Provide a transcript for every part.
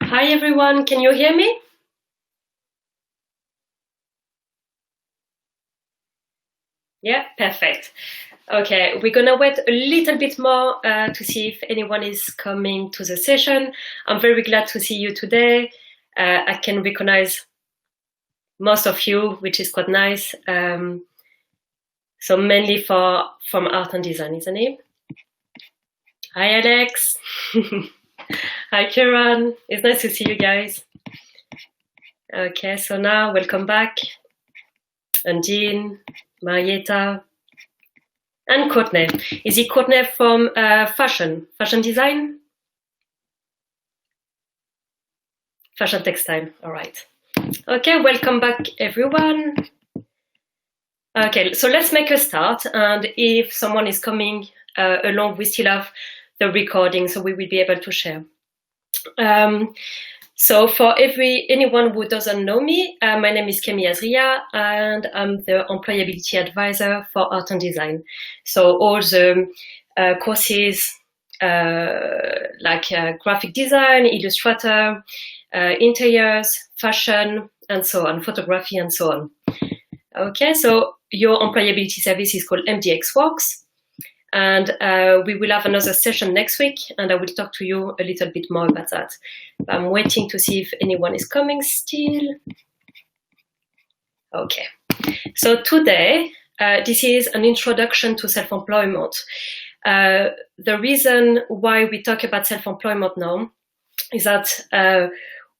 Hi everyone, can you hear me? Yeah, perfect. Okay, we're gonna wait a little bit more to see if anyone is coming to the session. I'm very glad to see you today. I can recognize most of you, which is quite nice. So mainly from art and design, isn't it? Hi Alex. Hi Kieran. It's nice to see you guys. Okay, so now welcome back. And Jean, Marietta, and Courtney. Is it Courtney from fashion design? Fashion textile, all right. Okay, welcome back everyone. Okay, so let's make a start, and if someone is coming along, we still have the recording, so we will be able to share. So for anyone who doesn't know me, my name is Kemi Azria, and I'm the employability advisor for art and design. So all the courses like graphic design, illustrator, interiors, fashion, and so on, photography, and so on. Okay, so your employability service is called MDX Works. And we will have another session next week, and I will talk to you a little bit more about that. I'm waiting to see if anyone is coming still. Okay, so today, this is an introduction to self-employment. The reason why we talk about self-employment now is that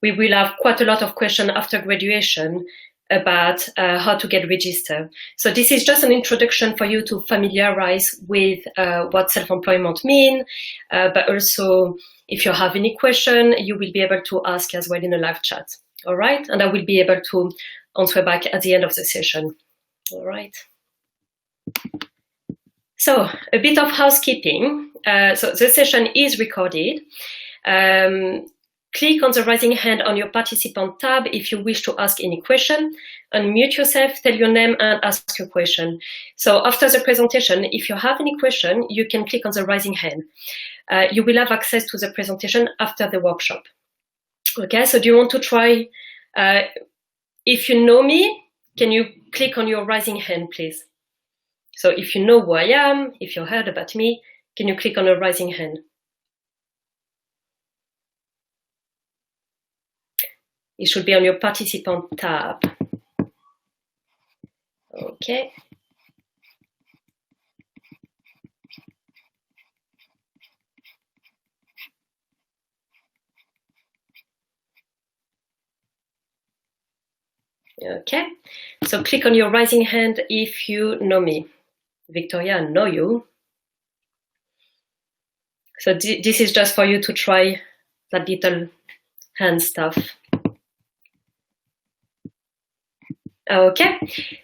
we will have quite a lot of questions after graduation about how to get registered. So this is just an introduction for you to familiarize with what self-employment means, but also if you have any question, you will be able to ask as well in a live chat. All right, and I will be able to answer back at the end of the session. All right. So a bit of housekeeping. So the session is recorded. Click on the raising hand on your participant tab if you wish to ask any question. Unmute yourself, tell your name, and ask your question. So after the presentation, if you have any question, you can click on the raising hand. You will have access to the presentation after the workshop. Okay, so do you want to try? If you know me, can you click on your raising hand, please? So if you know who I am, if you heard about me, can you click on a raising hand? It should be on your participant tab. Okay. Okay, so click on your raising hand if you know me. Victoria, I know you. So this is just for you to try that little hand stuff. Okay,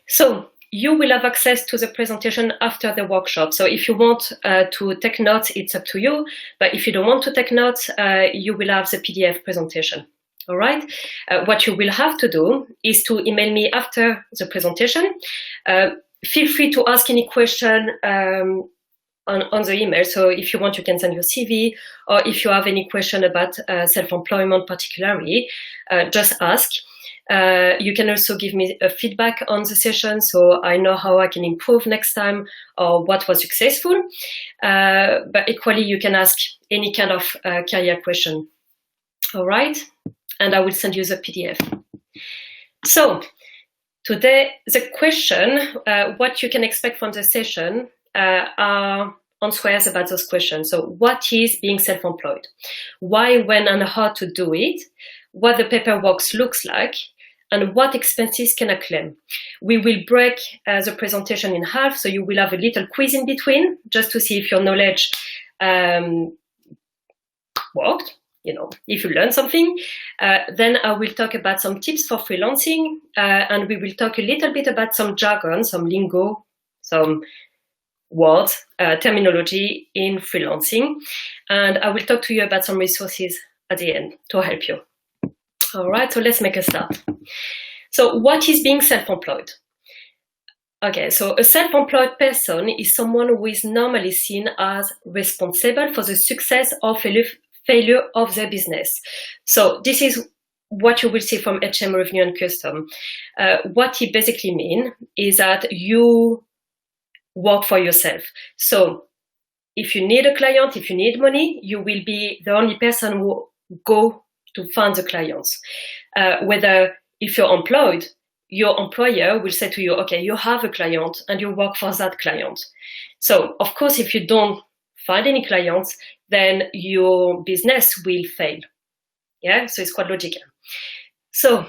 so you will have access to the presentation after the workshop. So if you want to take notes, it's up to you. But if you don't want to take notes, you will have the PDF presentation. All right. What you will have to do is to email me after the presentation. Feel free to ask any question on the email. So if you want, you can send your CV, or if you have any question about self-employment particularly, just ask. You can also give me a feedback on the session, so I know how I can improve next time or what was successful. But equally, you can ask any kind of career question. All right, and I will send you the PDF. So today, the question, what you can expect from the session are answers about those questions. So what is being self-employed? Why, when, and how to do it? What the paperwork looks like? And what expenses can I claim? We will break the presentation in half, so you will have a little quiz in between, just to see if your knowledge worked, you know, if you learned something. Then I will talk about some tips for freelancing, and we will talk a little bit about some jargon, some lingo, some words, terminology in freelancing. And I will talk to you about some resources at the end to help you. All right, so let's make a start. So what is being self-employed? Okay, so a self-employed person is someone who is normally seen as responsible for the success or failure of their business. So this is what you will see from HM Revenue and Custom. What he basically means is that you work for yourself. So if you need a client, if you need money, you will be the only person who go to find the clients. Whether if you're employed, your employer will say to you, okay, you have a client and you work for that client. So of course, if you don't find any clients, then your business will fail. Yeah, so it's quite logical. So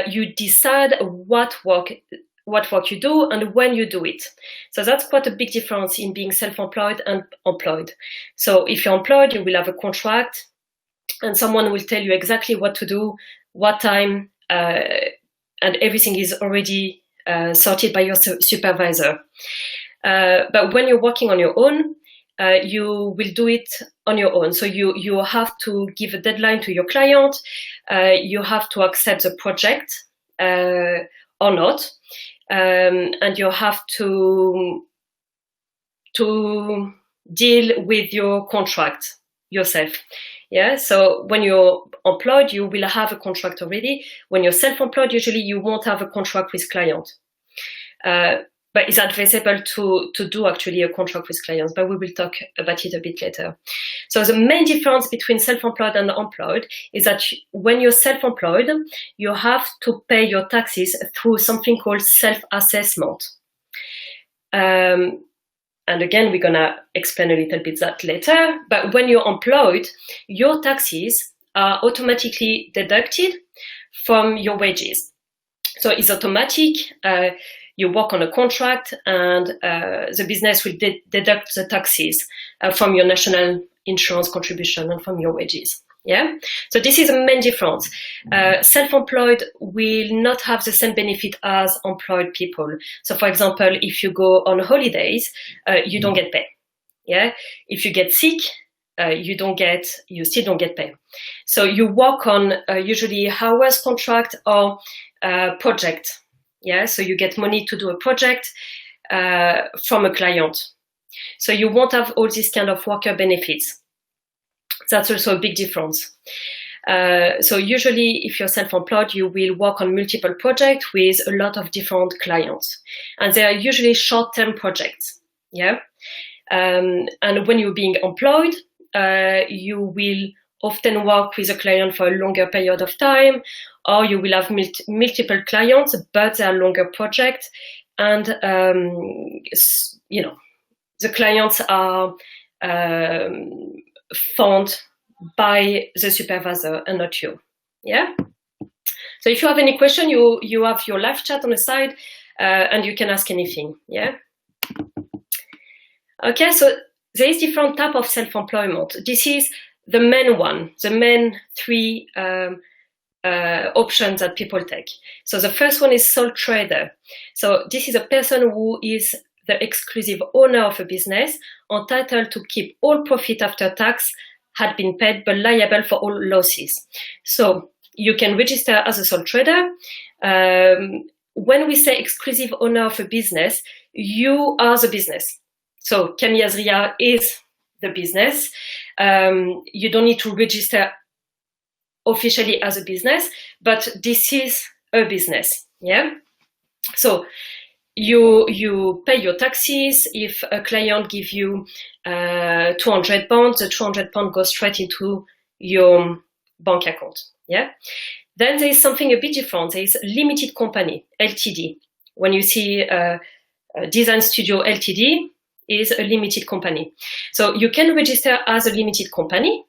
you decide what work you do and when you do it. So that's quite a big difference in being self-employed and employed. So if you're employed, you will have a contract and someone will tell you exactly what to do, what time, and everything is already sorted by your supervisor. But when you're working on your own, you will do it on your own. So you have to give a deadline to your client. You have to accept the project or not. And you have to deal with your contract yourself. Yeah, so when you're employed, you will have a contract already. When you're self-employed, usually you won't have a contract with client. But it's advisable to do actually a contract with clients, but we will talk about it a bit later. So the main difference between self-employed and employed is that when you're self-employed, you have to pay your taxes through something called self-assessment. And again, we're gonna explain a little bit that later, but when you're employed, your taxes are automatically deducted from your wages. So it's automatic. You work on a contract and the business will deduct the taxes from your national insurance contribution and from your wages. Yeah. So this is a main difference. Self-employed will not have the same benefit as employed people. So for example, if you go on holidays, you don't get paid. Yeah. If you get sick, you still don't get paid. So you work on usually hours contract or project. Yeah, so you get money to do a project from a client. So you won't have all these kind of worker benefits. That's also a big difference. So usually if you're self-employed, you will work on multiple projects with a lot of different clients. And they are usually short-term projects. Yeah. And when you're being employed, you will often work with a client for a longer period of time, or you will have multiple clients, but they are longer projects. And, the clients are found by the supervisor and not you. Yeah. So if you have any question, you have your live chat on the side, and you can ask anything. Yeah. Okay. So there is different type of self-employment. This is the main one, the main three options that people take. So the first one is sole trader. So this is a person who is the exclusive owner of a business, entitled to keep all profit after tax had been paid, but liable for all losses. So you can register as a sole trader. When we say exclusive owner of a business, you are the business. So Camille Azria is the business. You don't need to register officially as a business, but this is a business. Yeah. So you pay your taxes. If a client gives you 200 pounds, the 200 pounds goes straight into your bank account. Yeah. Then there is something a bit different. There is limited company, LTD. When you see Design Studio Ltd, is a limited company. So you can register as a limited company,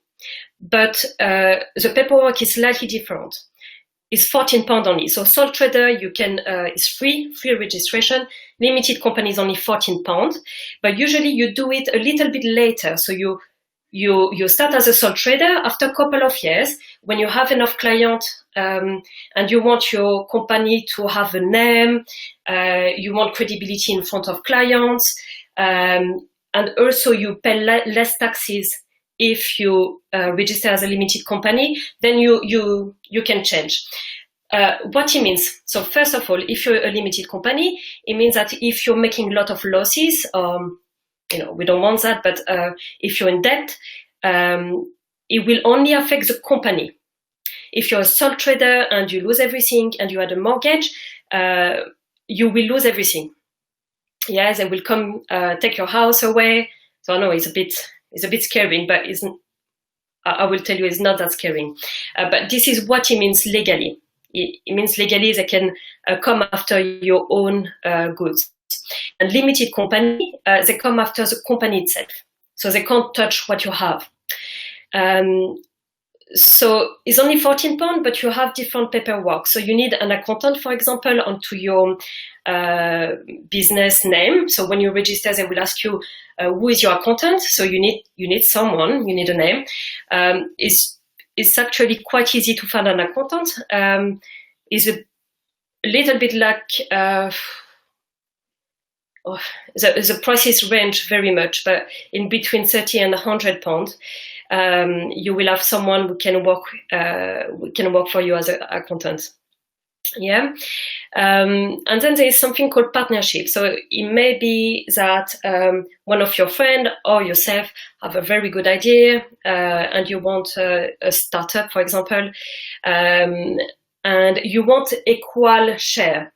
but the paperwork is slightly different. It's £14 only. So sole trader, you can, it's free registration. Limited company is only £14, but usually you do it a little bit later. So you start as a sole trader after a couple of years when you have enough clients, and you want your company to have a name, you want credibility in front of clients, and also you pay less taxes if you register as a limited company, then you can change. what it means. So first of all, if you're a limited company, it means that if you're making a lot of losses, we don't want that, but if you're in debt, it will only affect the company. If you're a sole trader and you lose everything and you had a mortgage, you will lose everything. Yeah, they will come take your house away. So I know it's a bit scary, but I will tell you it's not that scary. But this is what it means legally. It means legally they can come after your own goods. And limited company, they come after the company itself. So they can't touch what you have. So it's only 14 pounds, but you have different paperwork. So you need an accountant, for example, onto your business name. So when you register, they will ask you who is your accountant. So you need someone, you need a name. It's actually quite easy to find an accountant. It's a little bit like the prices range very much, but in between 30 and 100 pounds. You will have someone who can work for you as an accountant. Yeah. And then there is something called partnership. So it may be that one of your friends or yourself have a very good idea and you want a startup, for example, and you want equal share.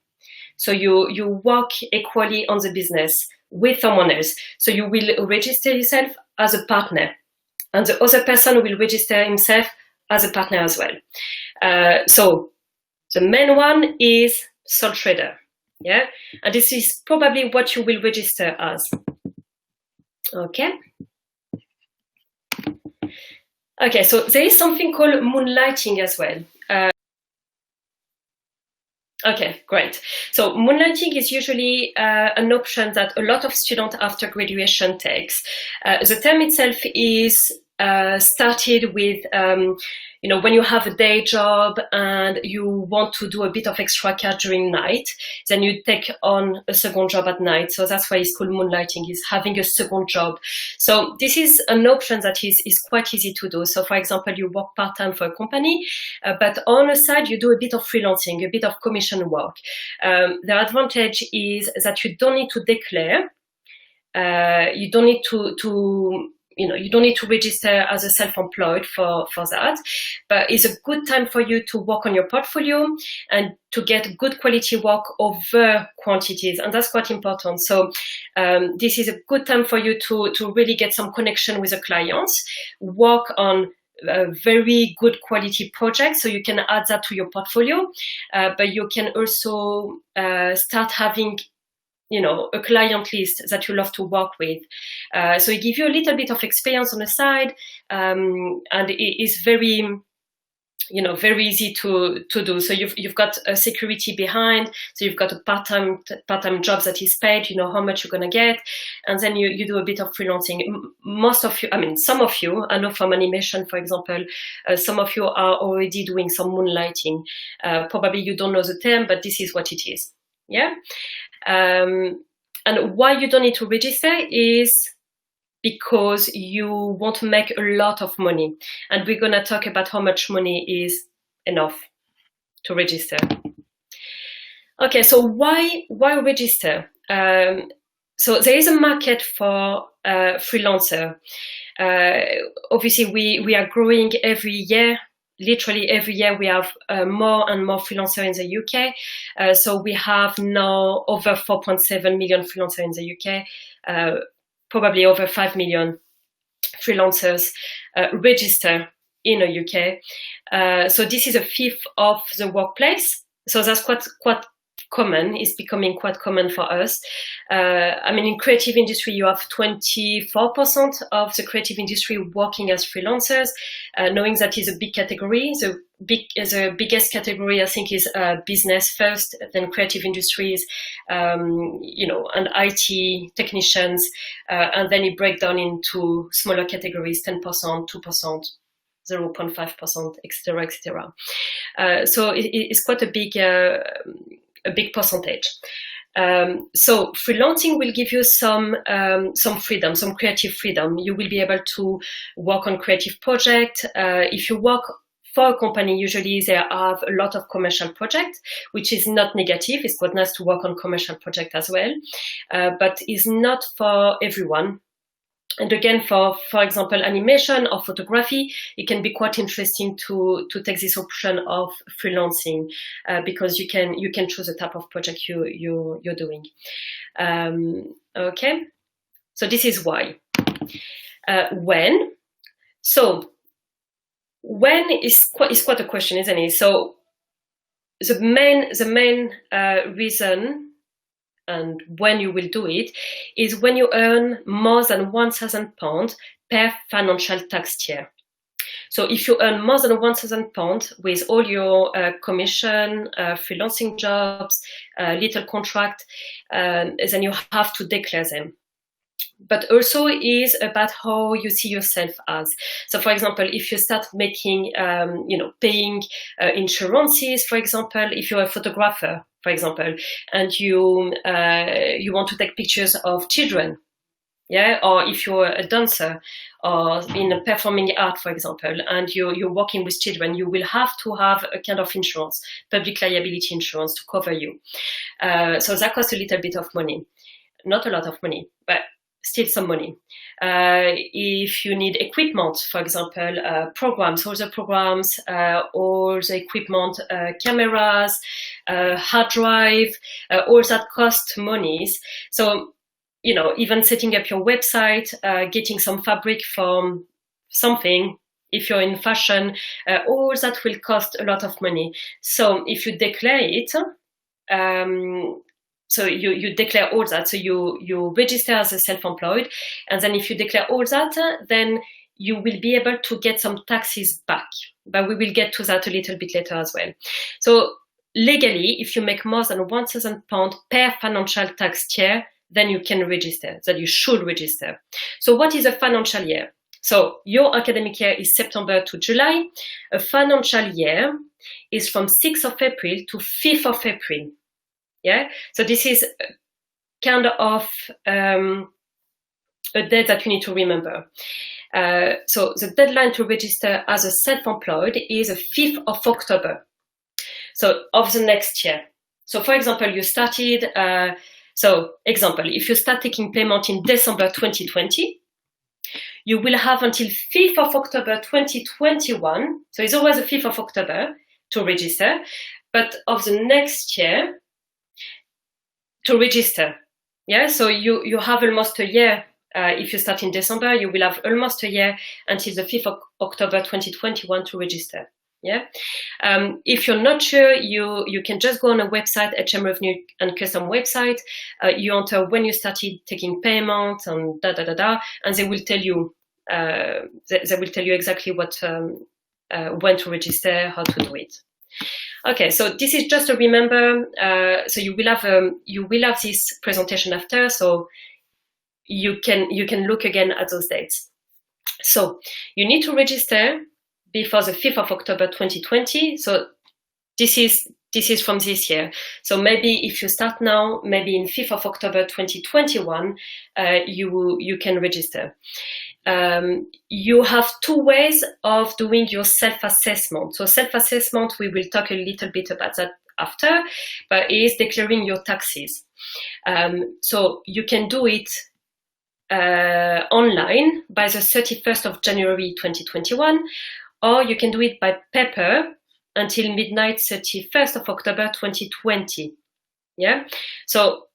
So you work equally on the business with someone else. So you will register yourself as a partner. And the other person will register himself as a partner as well. So the main one is sole trader. Yeah. And this is probably what you will register as. Okay. Okay. So there is something called moonlighting as well. Okay, great. So moonlighting is usually an option that a lot of students after graduation takes. The term itself is started with, when you have a day job and you want to do a bit of extra cash during night, then you take on a second job at night. So that's why it's called moonlighting, is having a second job. So this is an option that is quite easy to do. So for example, you work part-time for a company, but on the side, you do a bit of freelancing, a bit of commission work. The advantage is that you don't need to declare. You don't need you don't need to register as a self-employed for that, but it's a good time for you to work on your portfolio and to get good quality work over quantities. And that's quite important. So this is a good time for you to really get some connection with the clients, work on a very good quality project. So you can add that to your portfolio, but you can also start having a client list that you love to work with. So it gives you a little bit of experience on the side, and it is very, very easy to do. So you've got a security behind. So you've got a part-time job that is paid. You know how much you're gonna get, and then you do a bit of freelancing. Some of you, I know from animation, for example, some of you are already doing some moonlighting. Probably you don't know the term, but this is what it is. Yeah. And why you don't need to register is because you want to make a lot of money. And we're going to talk about how much money is enough to register. Okay, so why register? So there is a market for freelancer. Obviously, we are growing every year. Literally every year we have more and more freelancers in the UK. So we have now over 4.7 million freelancers in the UK, probably over 5 million freelancers register in the UK. So this is a fifth of the workplace. So that's quite common. It's becoming quite common for us. In creative industry, you have 24% of the creative industry working as freelancers, knowing that is a big category. The biggest category, I think, is business first, then creative industries, and IT technicians, and then it breaks down into smaller categories, 10%, 2%, 0.5%, etc., etc. So it's quite a big percentage. So freelancing will give you some freedom, some creative freedom. You will be able to work on creative projects. If you work for a company, usually they have a lot of commercial projects, which is not negative. It's quite nice to work on commercial projects as well, but is not for everyone. And again, for example, animation or photography, it can be quite interesting to take this option of freelancing, because you can choose the type of project you're doing. Okay, so this is why. When? So when is quite a question, isn't it? So the main reason and when you will do it is when you earn more than £1,000 per financial tax year. So if you earn more than £1,000 with all your commission, freelancing jobs, little contract, then you have to declare them. But also is about how you see yourself as. So, for example, if you start making, paying insurances, for example, if you're a photographer, for example, and you want to take pictures of children, yeah, or if you're a dancer or in a performing art, for example, and you're working with children, you will have to have a kind of insurance, public liability insurance, to cover you. So that costs a little bit of money, not a lot of money, but still some money. If you need equipment, for example, programs, all the programs, all the equipment, cameras, hard drive, all that cost monies. So, even setting up your website, getting some fabric from something, if you're in fashion, all that will cost a lot of money. So if you declare it, so you declare all that. So you register as a self-employed, and then if you declare all that, then you will be able to get some taxes back. But we will get to that a little bit later as well. So legally, if you make more than £1,000 per financial tax year, then you can register, that you should register. So what is a financial year? So your academic year is September to July. A financial year is from 6th of April to 5th of April. Yeah, so this is kind of a date that you need to remember. So the deadline to register as a self-employed is the 5th of October, so of the next year. So for example, you started, if you start taking payment in December 2020, you will have until 5th of October 2021, so it's always the 5th of October to register, but of the next year, to register. Yeah, so you have almost a year. If you start in December, you will have almost a year until the 5th of October 2021 to register. Yeah. If you're not sure, you can just go on a website, HM Revenue and Custom website. You enter when you started taking payment and and they will tell you exactly what when to register, how to do it. Okay, so this is just to remember. So you will have this presentation after, so you can look again at those dates. So you need to register before the 5th of October 2020. So this is from this year. So maybe if you start now, maybe in 5th of October 2021, you can register. You have two ways of doing your self-assessment. So self-assessment, we will talk a little bit about that after, but it is declaring your taxes. So you can do it online by the 31st of January 2021, or you can do it by paper until midnight 31st of October 2020. Yeah. So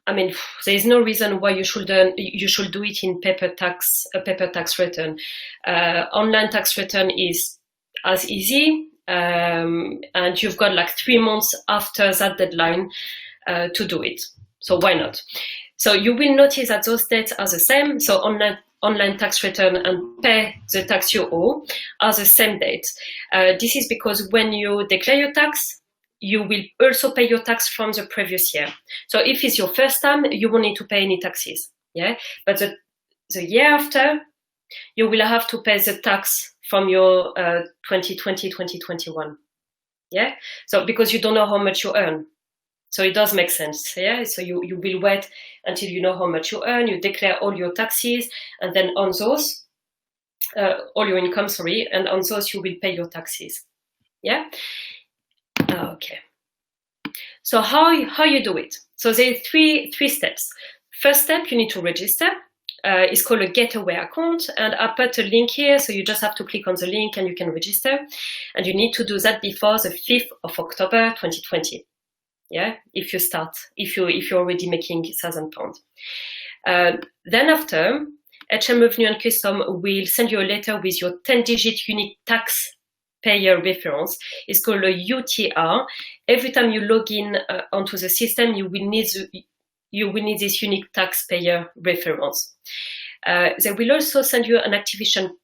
I mean, there is no reason why you should do it in paper tax return. Online tax return is as easy, and you've got like 3 months after that deadline to do it. So why not? So you will notice that those dates are the same. So online tax return and pay the tax you owe are the same dates. This is because when you declare your tax, you will also pay your tax from the previous year. So if it's your first time, you won't need to pay any taxes. Yeah, but the year after, you will have to pay the tax from your 2020, 2021. Yeah, so because you don't know how much you earn. So it does make sense. Yeah, so you will wait until you know how much you earn, you declare all your taxes, and then on those, all your income, and on those you will pay your taxes. Yeah. Okay. So how you do it? So there are three steps. First step, you need to register. It's called a getaway account, and I put a link here, so you just have to click on the link and you can register. And you need to do that before the 5th of October 2020. Yeah, if you're already making £1,000. Then after, HM Revenue and Custom will send you a letter with your 10-digit unique taxpayer reference. It's called a UTR. Every time you log in onto the system, you will need this unique taxpayer reference. They will also send you an activation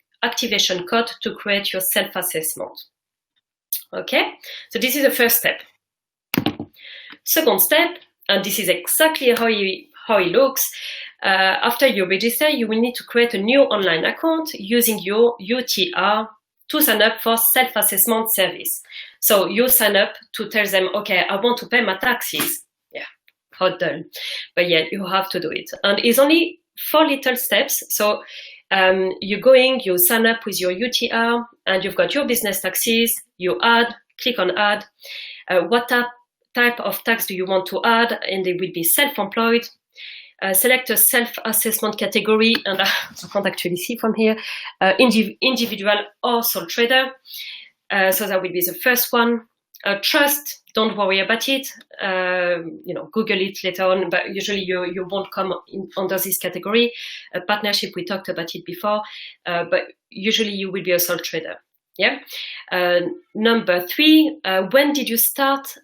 code to create your self-assessment. Okay, so this is the first step. Second step, and this is exactly how it looks. After you register, you will need to create a new online account using your UTR to sign up for self-assessment service. So you sign up to tell them, okay, I want to pay my taxes. Yeah, how dull. But yeah, you have to do it. And it's only 4 little steps. So you sign up with your UTR, and you've got your business taxes, you click on add. What type of tax do you want to add? And they will be self-employed. Select a self-assessment category, and I can't actually see from here, individual or sole trader. So that will be the first one. Trust, don't worry about it. Google it later on, but usually you won't come under this category. Partnership, we talked about it before, but usually you will be a sole trader. Yeah. Number 3, when did you start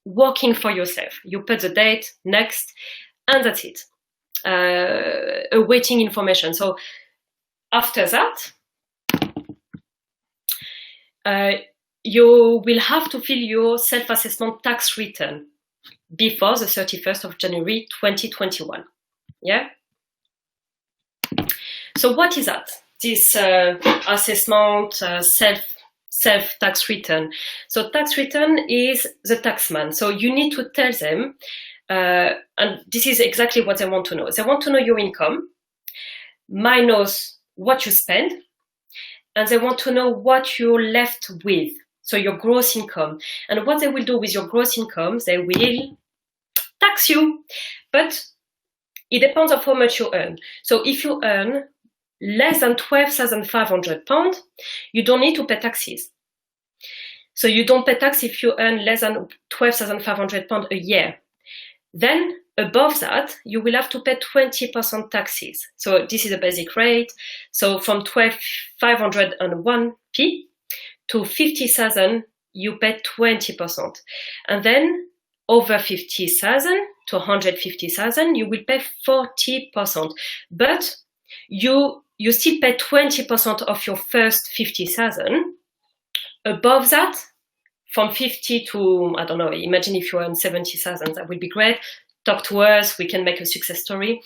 working for yourself? You put the date, next, and that's it. Awaiting information. So after that, you will have to fill your self-assessment tax return before the 31st of January 2021. Yeah. So what is that? This assessment self tax return. So tax return is the taxman. So you need to tell them, and this is exactly what they want to know. They want to know your income minus what you spend, and they want to know what you're left with. So your gross income. And what they will do with your gross income, they will tax you. But it depends on how much you earn. So if you earn less than £12,500, you don't need to pay taxes. So you don't pay tax if you earn less than £12,500 a year. Then above that, you will have to pay 20% taxes. So this is a basic rate. So from 12,501p to 50,000, you pay 20%. And then over 50,000 to 150,000, you will pay 40%. But you still pay 20% of your first 50,000. Above that, from 50 to, I don't know, imagine if you earn 70,000, that would be great. Talk to us, we can make a success story.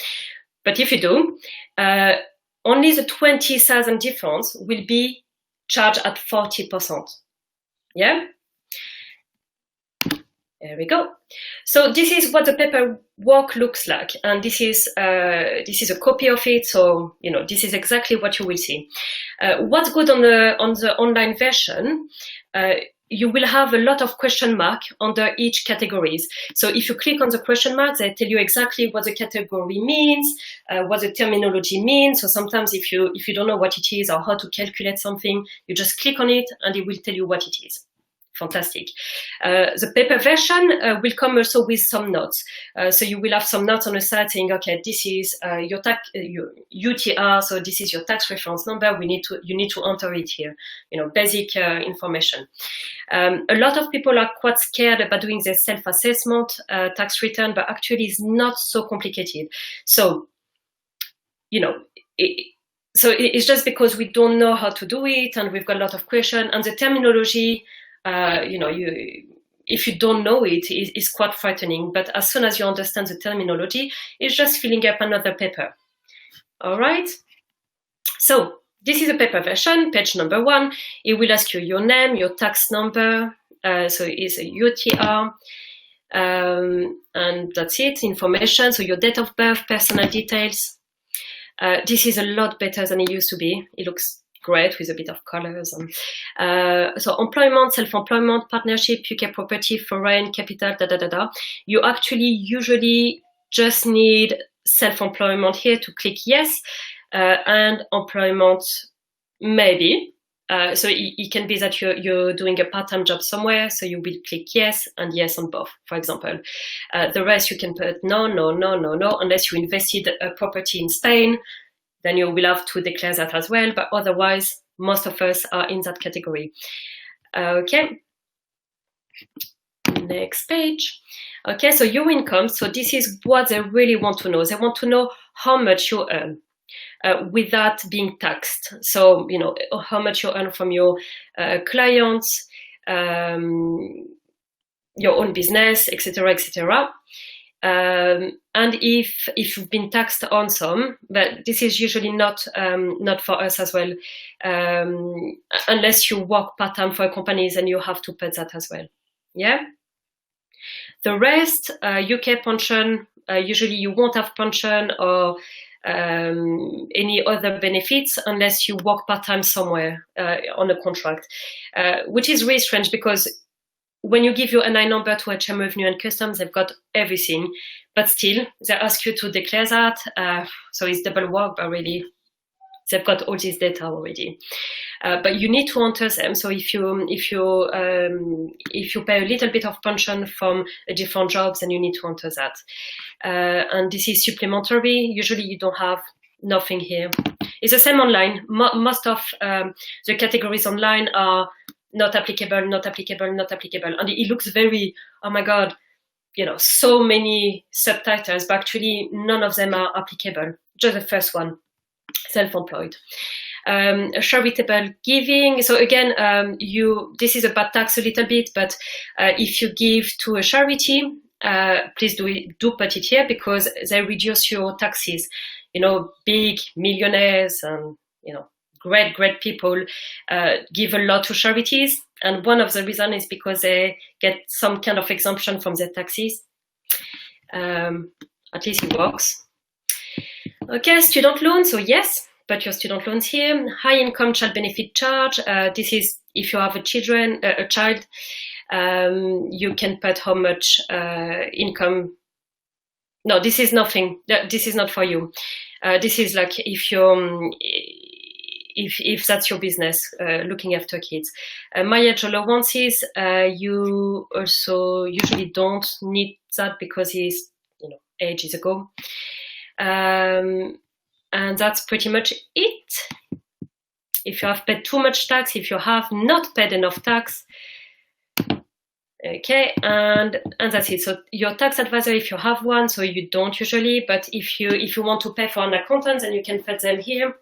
But if you do, only the 20,000 difference will be charged at 40%. Yeah? There we go. So this is what the paperwork looks like, and this is a copy of it. So this is exactly what you will see. What's good on the online version? You will have a lot of question mark under each categories. So if you click on the question mark, they tell you exactly what the category means, what the terminology means. So sometimes if you don't know what it is or how to calculate something, you just click on it and it will tell you what it is. Fantastic. The paper version will come also with some notes. So you will have some notes on the side saying, okay, this is your UTR, so this is your tax reference number. You need to enter it here. Basic information. A lot of people are quite scared about doing the self-assessment tax return, but actually it's not so complicated. So, it's just because we don't know how to do it, and we've got a lot of questions, and the terminology. If you don't know it's quite frightening, but as soon as you understand the terminology, it's just filling up another paper. All right. So this is a paper version, page number 1. It will ask you your name, your tax number. So it's a UTR. And that's it, information. So your date of birth, personal details. This is a lot better than it used to be. It looks great with a bit of colors. So employment, self-employment, partnership, UK property, foreign capital, You actually usually just need self-employment here to click yes, and employment maybe. So it can be that you're doing a part-time job somewhere, so you will click yes and yes on both, for example. The rest you can put no, unless you invested a property in Spain, then you will have to declare that as well, but otherwise, most of us are in that category. Okay, next page. Okay, so your income, so this is what they really want to know. They want to know how much you earn. Without being taxed. So, you know, how much you earn from your clients, your own business, etc., etc. And if you've been taxed on some, but this is usually not for us as well, unless you work part-time for companies and you have to pay that as well. Yeah. The rest, UK pension, usually you won't have pension or any other benefits unless you work part-time somewhere on a contract, which is really strange because when you give your NI number to HM Revenue and Customs, they've got everything, but still they ask you to declare that. So it's double work, but really they've got all this data already. But you need to enter them. So if you pay a little bit of pension from a different jobs, then you need to enter that. And this is supplementary. Usually you don't have nothing here. It's the same online. Most of the categories online are not applicable, not applicable, not applicable. And it looks very, oh my God, you know, so many subtitles, but actually none of them are applicable. Just the first one, self-employed. Charitable giving. So again, this is about tax a little bit, but if you give to a charity, please do put it here because they reduce your taxes. You know, big millionaires and, you know, great people give a lot to charities. And one of the reasons is because they get some kind of exemption from their taxes. At least it works. Okay, student loan. So yes, put your student loans here. High income child benefit charge. This is if you have a child, you can put how much income. No, this is nothing. This is not for you. This is like if that's your business, looking after kids. Mileage allowances, you also usually don't need that because it's, you know, ages ago. And that's pretty much it. If you have paid too much tax, if you have not paid enough tax, okay, and that's it. So your tax advisor, if you have one, so you don't usually, but if you want to pay for an accountant, then you can put them here.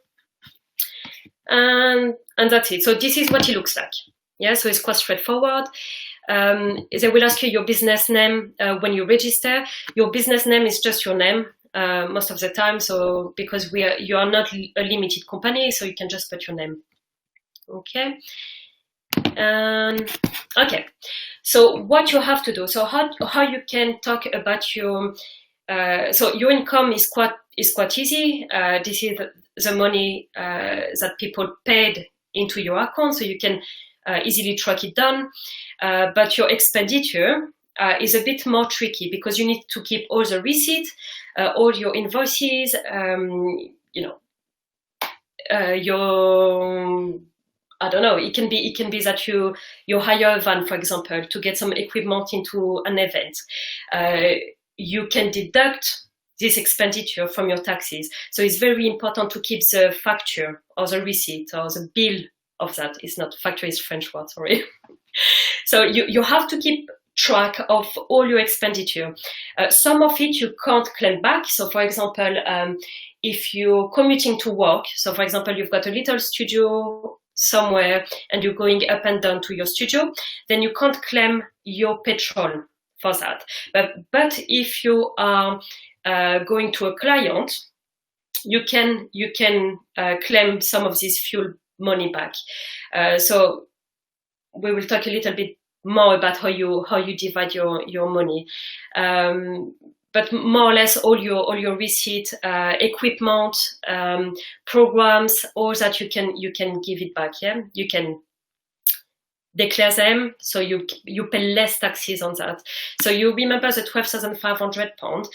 And that's it. So this is what it looks like. Yeah, so it's quite straightforward. They will ask you your business name when you register. Your business name is just your name most of the time. So because you are not a limited company, so you can just put your name. Okay. Okay. So what you have to do. So how you can talk about your so your income is quite easy. This is the money that people paid into your account, so you can easily track it down. But your expenditure is a bit more tricky because you need to keep all the receipts, all your invoices, you know, your, I don't know, it can be that you hire a van, for example, to get some equipment into an event. You can deduct this expenditure from your taxes. So it's very important to keep the facture or the receipt or the bill of that. It's not facture, is French word, sorry. So you have to keep track of all your expenditure. Some of it you can't claim back. So for example, if you're commuting to work, so for example, you've got a little studio somewhere and you're going up and down to your studio, then you can't claim your petrol for that. But if you are going to a client, you can claim some of this fuel money back. So we will talk a little bit more about how you divide your money. But but more or less all your receipt, equipment, programs, all that you can give it back. Yeah, you can declare them, so you pay less taxes on that. So you remember the £12,500.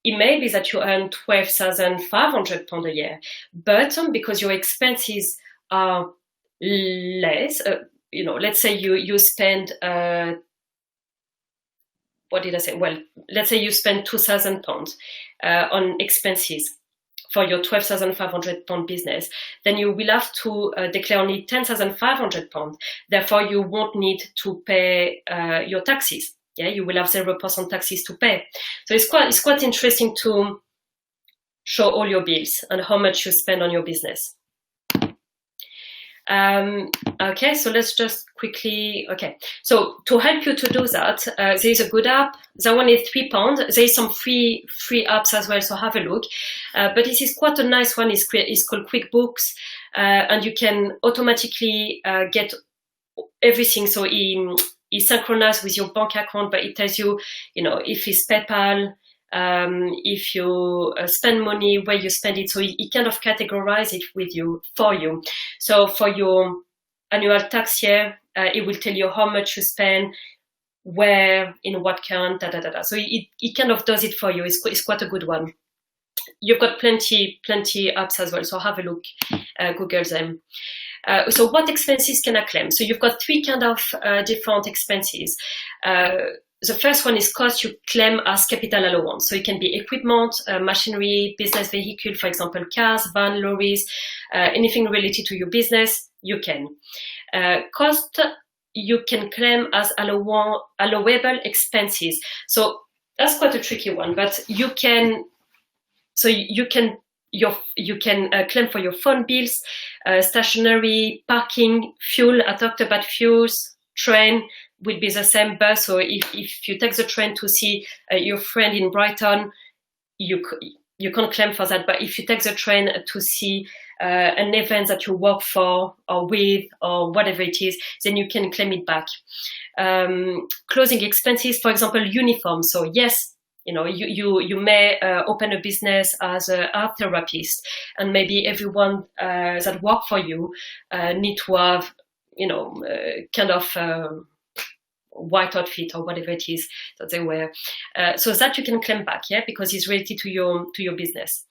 It may be that you earn £12,500 a year, but because your expenses are less, let's say you spend what did I say? Well, let's say you spend £2,000 on expenses for your £12,500 business, then you will have to declare only £10,500. Therefore, you won't need to pay your taxes. Yeah, you will have 0% taxes to pay. So it's quite interesting to show all your bills and how much you spend on your business. Okay, so let's just quickly, okay. So to help you to do that, there is a good app. That one is £3. There is some free apps as well, so have a look. But this is quite a nice one. It's called QuickBooks, and you can automatically get everything. So it synchronizes with your bank account, but it tells you, if it's PayPal, if you spend money, where you spend it. So it kind of categorize it for you. So for your annual tax year, it will tell you how much you spend, where, in what count, So it kind of does it for you. It's quite a good one. You've got plenty apps as well. So have a look, Google them. So what expenses can I claim? So you've got three kind of different expenses. The first one is cost you claim as capital allowance. So it can be equipment, machinery, business vehicle, for example, cars, van, lorries, anything related to your business, you can. Cost you can claim as allowable expenses. So that's quite a tricky one, but you can claim for your phone bills, stationery, parking, fuel. I talked about fuels, train will be the same bus. So if you take the train to see your friend in Brighton, you can't claim for that. But if you take the train to see an event that you work for or with or whatever it is, then you can claim it back. Clothing expenses, for example, uniform. So yes, you may open a business as an art therapist, and maybe everyone that work for you need to have, kind of white outfit or whatever it is that they wear. So that you can claim back, yeah, because it's related to your business.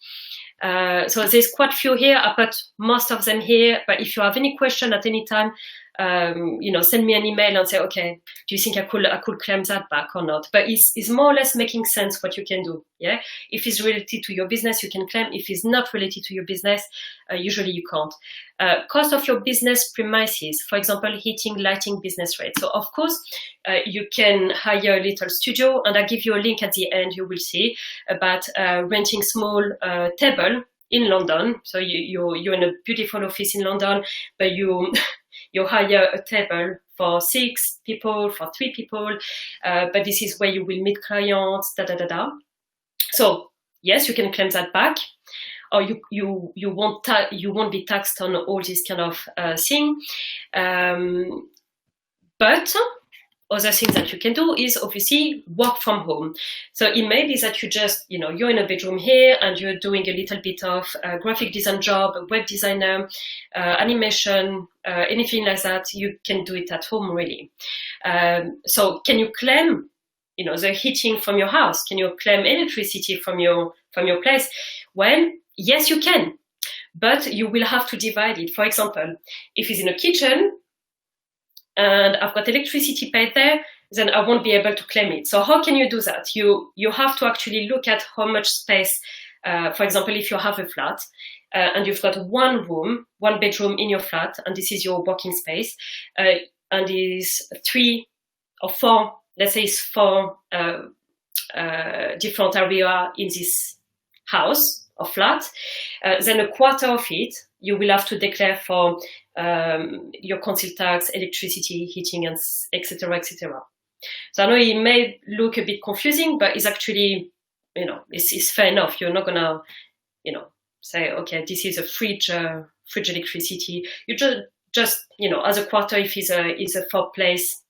So there's quite a few here. I put most of them here, but if you have any question at any time, send me an email and say, okay, do you think I could claim that back or not? But it's more or less making sense what you can do. Yeah. If it's related to your business, you can claim. If it's not related to your business, usually you can't. Cost of your business premises, for example, heating, lighting, business rate. So of course, you can hire a little studio, and I'll give you a link at the end. You will see about renting small table in London. So you're in a beautiful office in London, but you hire a table for 6 people, for 3 people, but this is where you will meet clients, So yes, you can claim that back, or you won't be taxed on all this kind of thing. But other things that you can do is obviously work from home. So it may be that you just, you're in a bedroom here and you're doing a little bit of graphic design job, web designer, animation, anything like that. You can do it at home, really. So can you claim, the heating from your house? Can you claim electricity from your place? Well, yes, you can, but you will have to divide it. For example, if it's in a kitchen, and I've got electricity paid there, then I won't be able to claim it. So how can you do that? You have to actually look at how much space, for example, if you have a flat and you've got one bedroom in your flat, and this is your working space, and is 3 or 4, let's say it's 4 different area in this house or flat, then a quarter of it, you will have to declare for your council tax, electricity, heating, and etc., etc. So I know it may look a bit confusing, but it's actually, it's fair enough. You're not gonna, say, okay, this is a fridge electricity. You just as a quarter, if it's a 4 place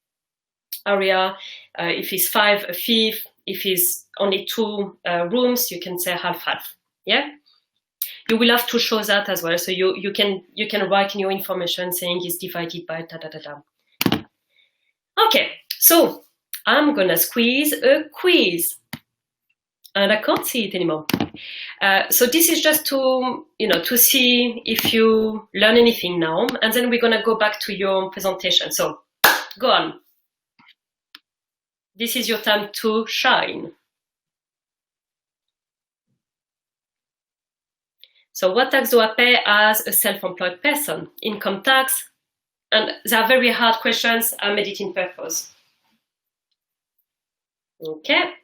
area, if it's 5, a fifth, if it's only 2 rooms, you can say half-half. Yeah. You will have to show that as well. So you can write in your information saying it's divided by da da da da. Okay, so I'm gonna squeeze a quiz, and I can't see it anymore. So this is just to to see if you learn anything now, and then we're gonna go back to your presentation. So go on. This is your time to shine. So what tax do I pay as a self-employed person? Income tax. And they are very hard questions. I made it in purpose. Okay.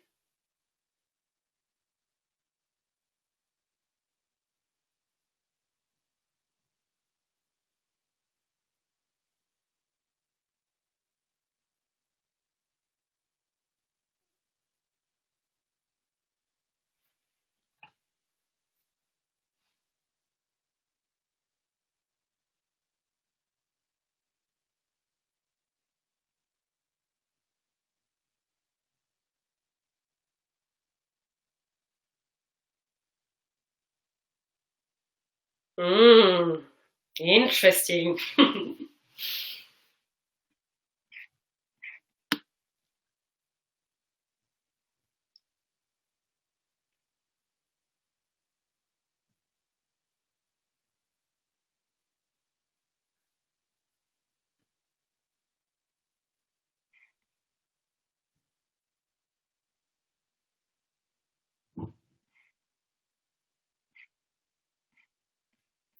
Interesting.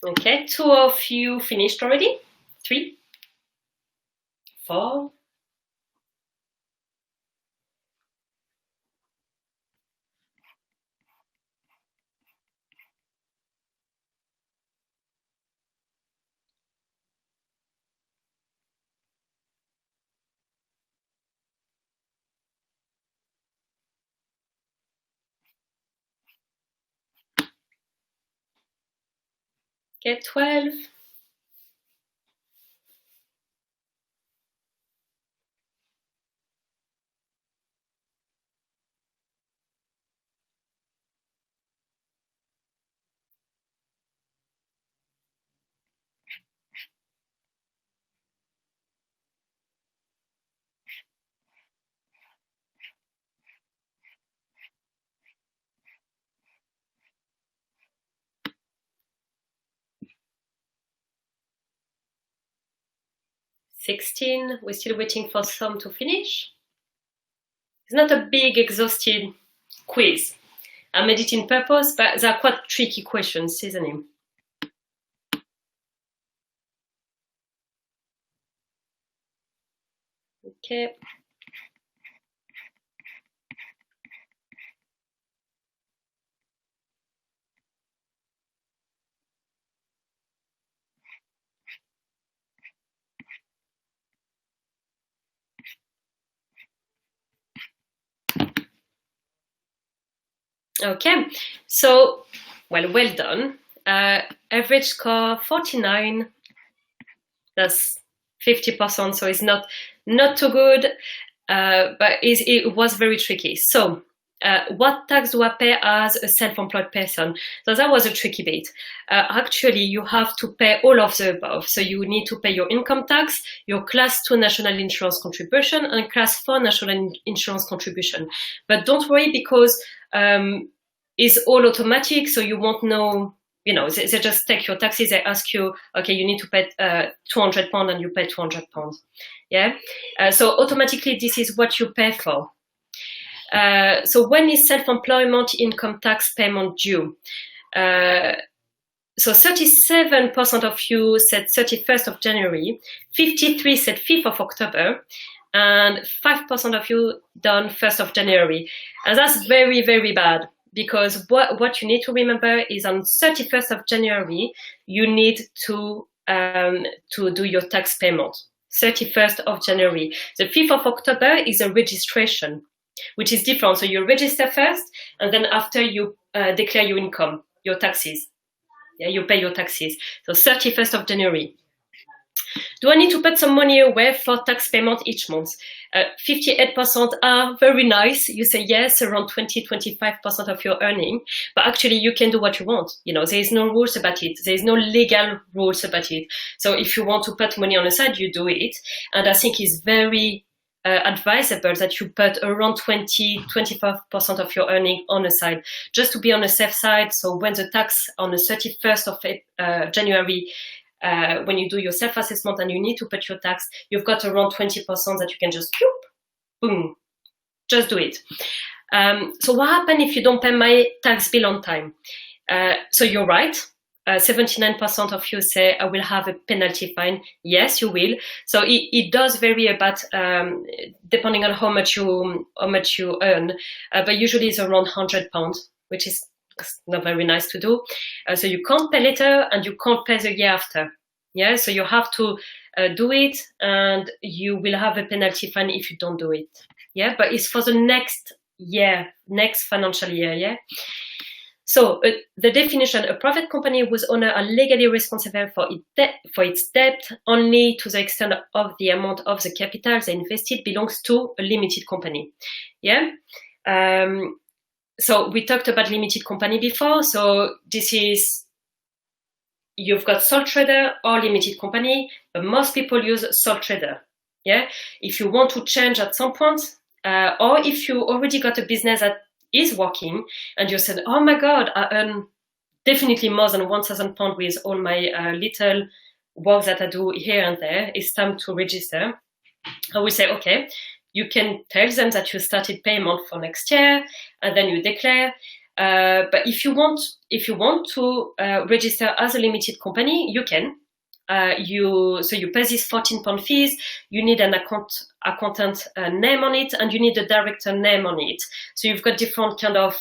Okay, 2 of you finished already? 3, 4. Okay, 12. $16. We're still waiting for some to finish. It's not a big, exhaustive quiz. I made it in purpose, but they are quite tricky questions, isn't it? Okay. Okay, so, well done. Average score 49. That's 50%, so it's not too good, but it was very tricky. So, what tax do I pay as a self-employed person? So that was a tricky bit. Actually, you have to pay all of the above. So you need to pay your income tax, your class 2 national insurance contribution, and class 4 national insurance contribution. But don't worry, because it's all automatic, so you won't know. They just take your taxes. They ask you, okay, you need to pay £200, and you pay £200. Yeah. So automatically, this is what you pay for. So when is self-employment income tax payment due? So 37% of you said 31st of January, 53% said 5th of October, and 5% of you done 1st of January. And that's very, very bad, because what you need to remember is on 31st of January, you need to do your tax payment. 31st of January. The 5th of October is a registration, which is different. So you register first, and then after you declare your income, your taxes. Yeah, you pay your taxes. So 31st of January. Do I need to put some money away for tax payment each month? 58% are very nice. You say yes, around 20-25% of your earning, but actually you can do what you want. You know, there is no rules about it. There is no legal rules about it. So if you want to put money on the side, you do it. And I think it's very advisable that you put around 20-25% of your earning on the side, just to be on the safe side. So when the tax on the 31st of January, when you do your self-assessment and you need to put your tax, you've got around 20% that you can just, boom, just do it. So what happens if you don't pay my tax bill on time? So you're right. 79% of you say, I will have a penalty fine. Yes, you will. So it does vary about, depending on how much you earn, but usually it's around £100, which is not very nice to do. So you can't pay later and you can't pay the year after. Yeah, so you have to do it, and you will have a penalty fine if you don't do it. Yeah, but it's for the next year, next financial year. Yeah. So the definition: a private whose owners are legally responsible for its debt only to the extent of the amount of the capital they invested belongs to a limited company. Yeah. So we talked about limited company before. So this is, you've got sole trader or limited company, but most people use sole trader. Yeah. If you want to change at some point, or if you already got a business that is working and you said, oh my God, I earn definitely more than £1,000 with all my little work that I do here and there, it's time to register. I will say, okay, you can tell them that you started payment for next year, and then you declare. But if you want to register as a limited company, you can. So you pay this £14 fees. You need an accountant name on it, and you need a director name on it. So you've got different kind of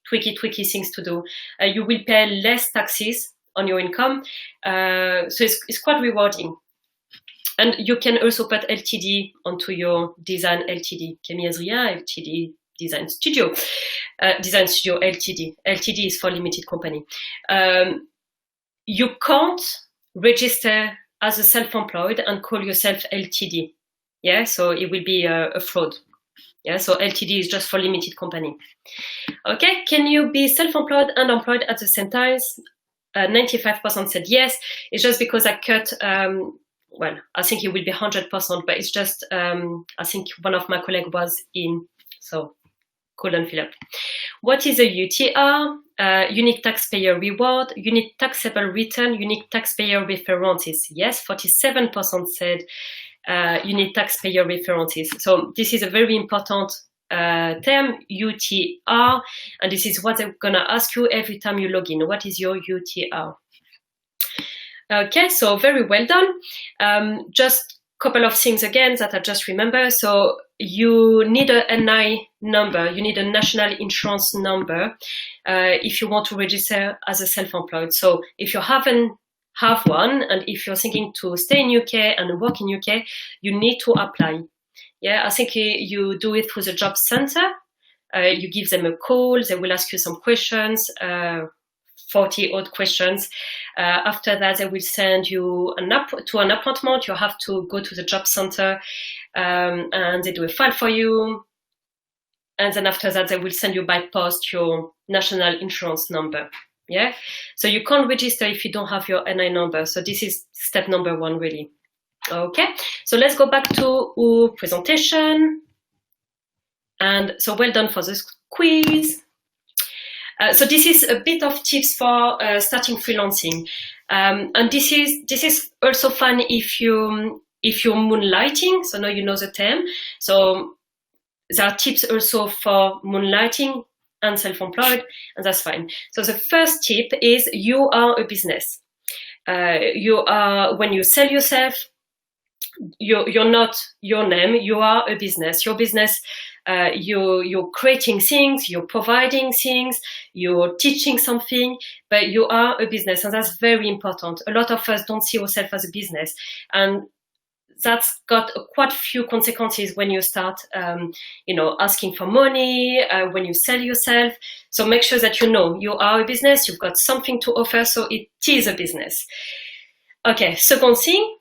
tricky things to do. You will pay less taxes on your income. So it's quite rewarding. And you can also put LTD onto your design LTD. Camille Adrien, LTD, Design Studio. Design Studio LTD. LTD is for limited company. You can't register as a self-employed and call yourself LTD. Yeah, so it will be a fraud. Yeah, so LTD is just for limited company. Okay, can you be self-employed and employed at the same time? 95% said yes. It's just because I cut, well, I think it will be 100%, but it's just, I think one of my colleagues was in, so couldn't fill up. What is a UTR? Unique taxpayer reward, unique taxable return, unique taxpayer references. Yes, 47% said unique taxpayer references. So this is a very important term, UTR, and this is what they're gonna ask you every time you log in. What is your UTR? Okay, so very well done. Just a couple of things again that I just remember. So you need a NI number, you need a national insurance number if you want to register as a self-employed. So if you haven't have one, and if you're thinking to stay in UK and work in UK, you need to apply. Yeah, I think you do it through the job center. You give them a call, they will ask you some questions, 40 odd questions. After that, they will send you an appointment. You have to go to the job center and they do a file for you. And then after that, they will send you by post your national insurance number. Yeah, so you can't register if you don't have your NI number. So this is step number 1, really. Okay, so let's go back to our presentation. And so well done for this quiz. So this is a bit of tips for starting freelancing, and this is also fun if you're moonlighting. So now you know the term. So there are tips also for moonlighting and self-employed, and that's fine. So the first tip is you are a business. You are, when you sell yourself, you're not your name. You are a business. Your business. You're creating things, you're providing things, you're teaching something, but you are a business, and that's very important. A lot of us don't see ourselves as a business, and that's got quite few consequences when you start, asking for money, when you sell yourself. So make sure that you know you are a business, you've got something to offer, so it is a business. Okay, second thing,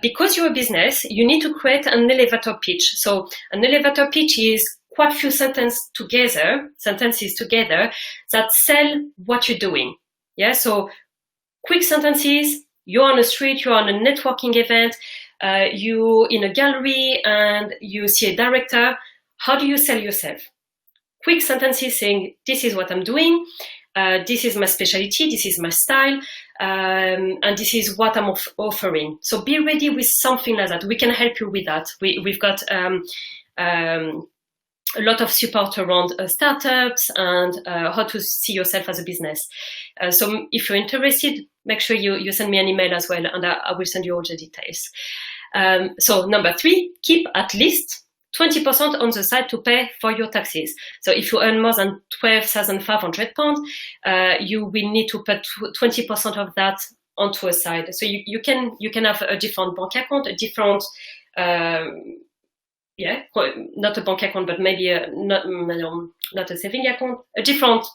because you're a business, you need to create an elevator pitch. So an elevator pitch is quite few sentences together that sell what you're doing. Yeah, so quick sentences. You're on a street, you're on a networking event, you're in a gallery and you see a director. How do you sell yourself? Quick sentences saying, this is what I'm doing, this is my specialty, this is my style, and this is what I'm offering. So be ready with something like that. We can help you with that. We've got a lot of support around startups and how to see yourself as a business. So if you're interested, make sure you send me an email as well, and I will send you all the details. So number 3, keep at least 20% on the side to pay for your taxes. So if you earn more than £12,500, you will need to put 20% of that onto a side. So you can have a different bank account, a different not a bank account, but maybe not a saving account, a different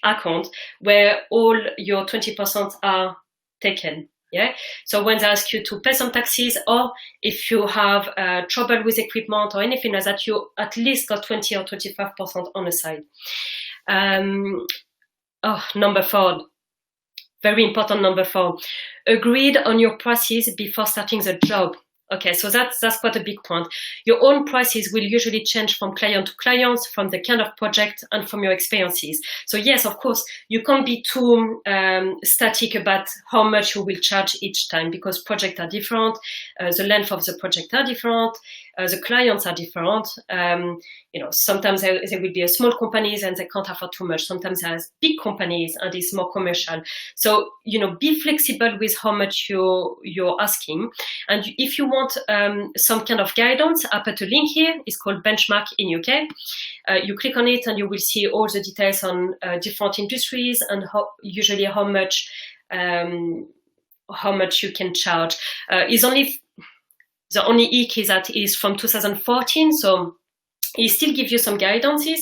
account where all your 20% are taken. Yeah. So when they ask you to pay some taxes, or if you have trouble with equipment or anything like that, you at least got 20 or 25% on the side. Number 4, very important. Number 4, agreed on your prices before starting the job. Okay, so that's quite a big point. Your own prices will usually change from client to client, from the kind of project and from your experiences. So yes, of course, you can't be too static about how much you will charge each time, because projects are different, the length of the project are different, the clients are different. Sometimes there will be a small companies and they can't afford too much. Sometimes there's big companies and it's more commercial. So, be flexible with how much you're asking. And if you want some kind of guidance, I put a link here. It's called Benchmark in UK. You click on it and you will see all the details on different industries and how much you can charge. The only ick is that is from 2014, so it still gives you some guidances.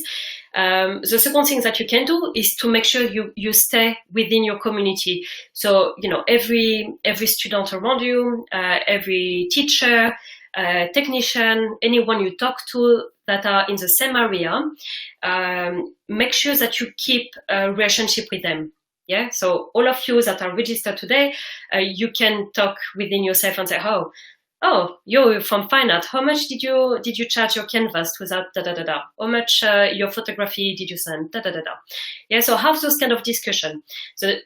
The second thing that you can do is to make sure you stay within your community. So, every student around you, every teacher, technician, anyone you talk to that are in the same area, make sure that you keep a relationship with them. Yeah. So all of you that are registered today, you can talk within yourself and say, oh, you're from fine art. How much did you charge your canvas to that? How much your photography did you send? Yeah, so have those kind of discussion. The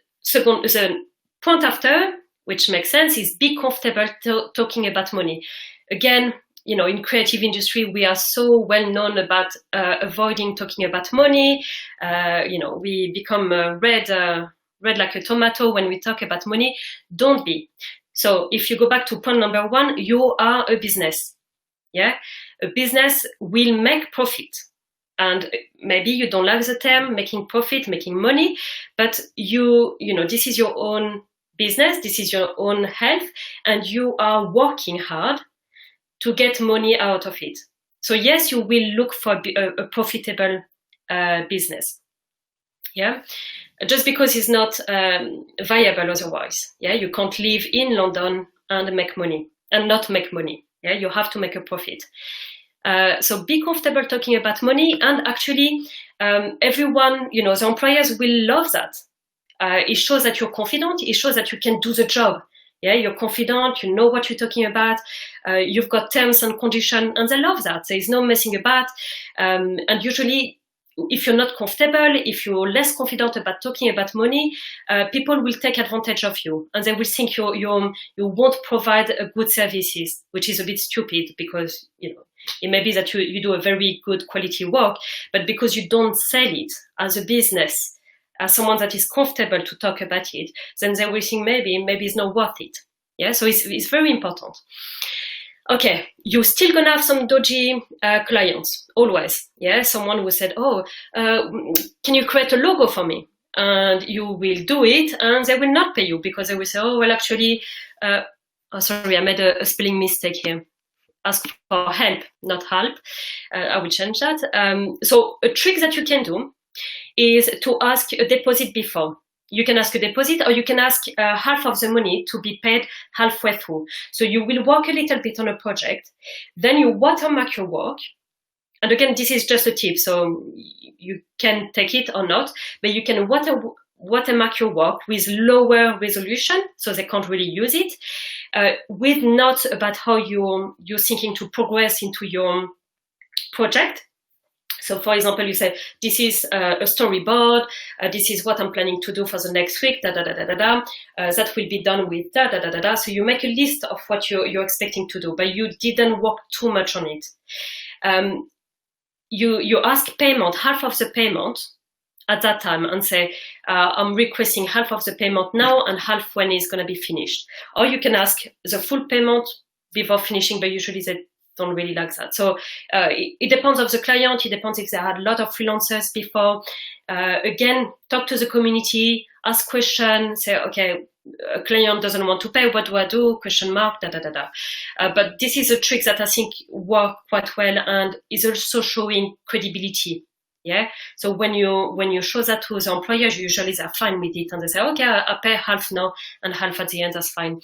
point after, which makes sense, is be comfortable talking about money. Again, in creative industry, we are so well known about avoiding talking about money. We become red like a tomato when we talk about money. Don't be. So if you go back to point number 1, you are a business. Yeah, a business will make profit. And maybe you don't like the term making profit, making money, but this is your own business, this is your own health, and you are working hard to get money out of it. So yes, you will look for a profitable business. Yeah. Just because it's not viable otherwise. Yeah, you can't live in London and make money and not make money. Yeah, you have to make a profit. So be comfortable talking about money, and actually, everyone, the employers will love that. It shows that you're confident. It shows that you can do the job. Yeah, you're confident. You know what you're talking about. You've got terms and conditions, and they love that. There is no messing about. And usually, if you're not comfortable, if you're less confident about talking about money, people will take advantage of you, and they will think you won't provide a good services, which is a bit stupid, because it may be that you do a very good quality work, but because you don't sell it as a business, as someone that is comfortable to talk about it, then they will think maybe it's not worth it. Yeah, so it's very important. Okay, you're still gonna have some dodgy clients, always. Yeah, someone who said, can you create a logo for me? And you will do it, and they will not pay you, because they will say, actually, sorry, I made a spelling mistake here. Ask for help, not help. I will change that. So a trick that you can do is to ask a deposit before. you can ask a deposit, or you can ask half of the money to be paid halfway through. So you will work a little bit on a project, then you watermark your work. And again, this is just a tip, so you can take it or not, but you can watermark your work with lower resolution, so they can't really use it, with notes about how you're thinking to progress into your project. So for example, you say, this is a storyboard, this is what I'm planning to do for the next week, that will be done with So you make a list of what you're expecting to do, but you didn't work too much on it. You ask payment, half of the payment at that time, and say, I'm requesting half of the payment now and half when it's going to be finished. Or you can ask the full payment before finishing, but usually they don't really like that. So it depends of the client. It depends if they had a lot of freelancers before. Again, talk to the community, ask questions, say, okay, a client doesn't want to pay, what do I do? Question mark, But this is a trick that I think works quite well and is also showing credibility. Yeah. So when you show that to the employers, usually they're fine with it and they say, okay, I pay half now and half at the end, that's fine.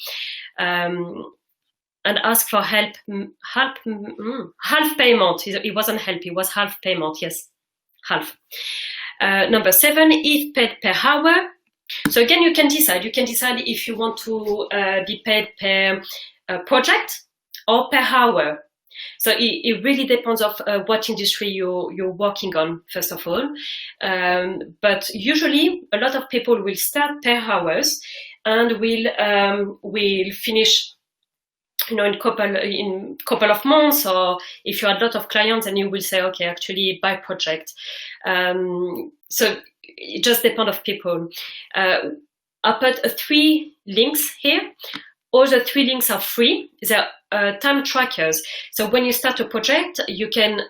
And ask for half payment. It wasn't help, it was half payment. Yes, half. Number 7, if paid per hour. So again, you can decide if you want to be paid per project or per hour. So it really depends of what industry you're working on, first of all. But usually a lot of people will start per hours and will finish, in couple of months, or if you have a lot of clients, then you will say, okay, actually by project. So it just depends of people. I put 3 links here. All the 3 links are free. They're time trackers. So when you start a project, you can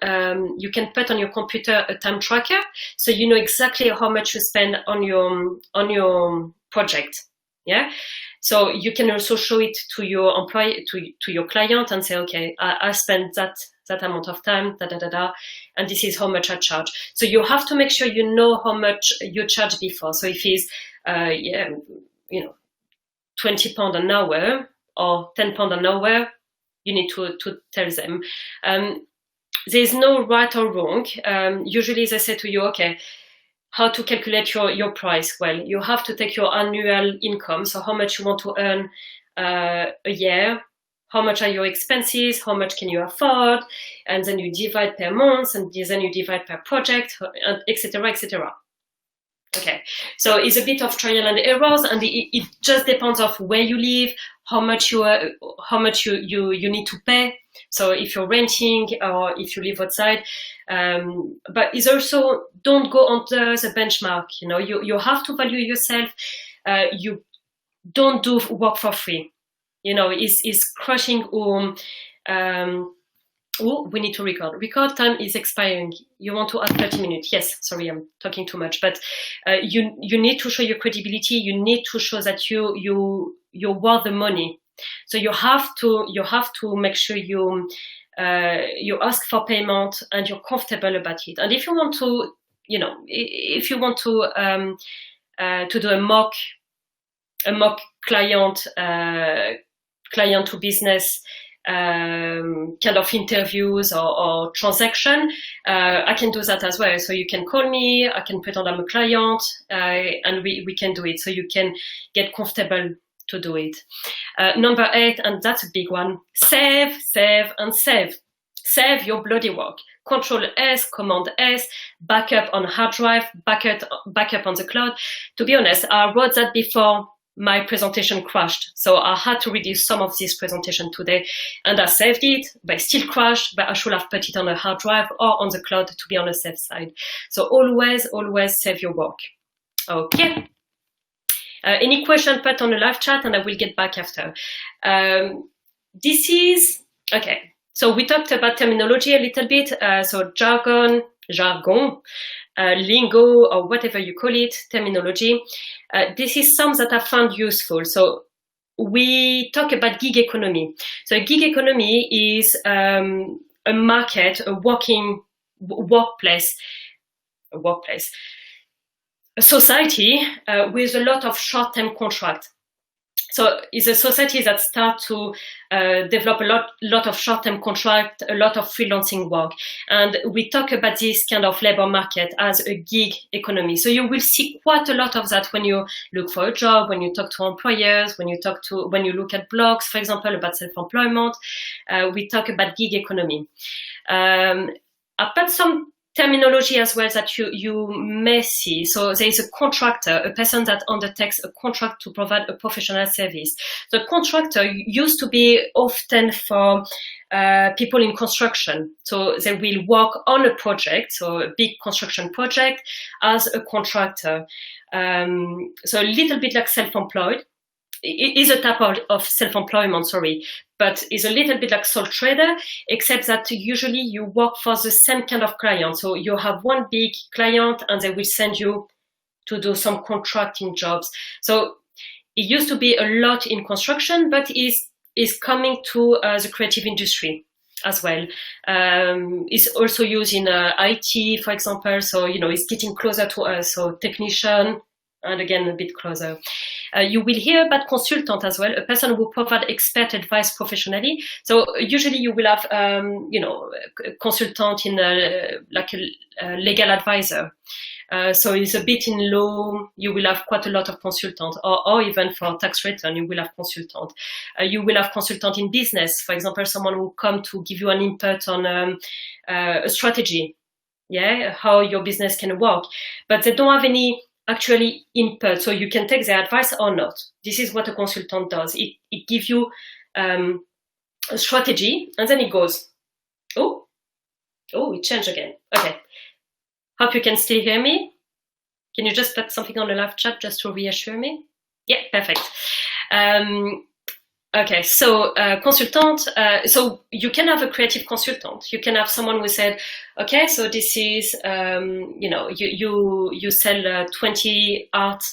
put on your computer a time tracker, so you know exactly how much you spend on your project. Yeah. So you can also show it to your employee, to your client, and say, okay, I spent that amount of time, and this is how much I charge. So you have to make sure you know how much you charge before. So if it's, £20 an hour or £10 an hour, you need to tell them. There's no right or wrong. Usually they say to you, okay, how to calculate your price? Well, you have to take your annual income, so how much you want to earn a year, how much are your expenses, how much can you afford, and then you divide per month, and then you divide per project, etc., etc. Okay, so it's a bit of trial and errors, and it just depends of where you live, how much you need to pay. So if you're renting or if you live outside, but it's also, don't go under the benchmark. You have to value yourself. You don't do work for free. It's crushing. We need to record. Record time is expiring. You want to add 30 minutes. Yes, sorry, I'm talking too much. But you need to show your credibility. You need to show that you're worth the money. So you have to make sure you ask for payment and you're comfortable about it. And if you want to, to do a mock client to business kind of interviews or transaction, I can do that as well. So you can call me, I can pretend I'm a client, and we can do it. So you can get comfortable to do it. Number 8, and that's a big one, save, and save. Save your bloody work. Control S, Command S, backup on hard drive, backup on the cloud. To be honest, I wrote that before my presentation crashed. So I had to reduce some of this presentation today, and I saved it, but it still crashed, but I should have put it on a hard drive or on the cloud to be on the safe side. So always save your work. Okay. Any question, put on the live chat and I will get back after. This is, okay. So we talked about terminology a little bit. So jargon, lingo, or whatever you call it, terminology. This is some that I found useful. So we talk about gig economy. So gig economy is a market, a workplace. a society with a lot of short-term contracts. So it's a society that starts to develop a lot of short-term contract, a lot of freelancing work. And we talk about this kind of labor market as a gig economy. So you will see quite a lot of that when you look for a job, when you talk to employers, when you look at blogs, for example, about self-employment. We talk about gig economy. I've got some terminology as well that you may see. So there is a contractor, a person that undertakes a contract to provide a professional service. The contractor used to be often for people in construction. So they will work on a project, so a big construction project, as a contractor. So a little bit like self-employed. It is a type of self-employment, but it's a little bit like sole trader, except that usually you work for the same kind of client. So you have one big client and they will send you to do some contracting jobs. So it used to be a lot in construction, but is coming to the creative industry as well. It's also used in IT, for example. So, it's getting closer to us. So technician, and again, a bit closer. You will hear about consultant as well, a person who provides expert advice professionally. So usually you will have, a consultant in like a legal advisor. So it's a bit in law, you will have quite a lot of consultant, or even for tax return, you will have consultant. You will have consultant in business, for example, someone who come to give you an input on a strategy, how your business can work. But they don't have any actually input, so you can take their advice or not. This is what a consultant does. It gives you a strategy, and then it goes, it changed again. Okay. Hope you can still hear me. Can you just put something on the live chat just to reassure me? Yeah, perfect. Okay, so consultant, so you can have a creative consultant. You can have someone who said, okay, so this is, you sell 20 art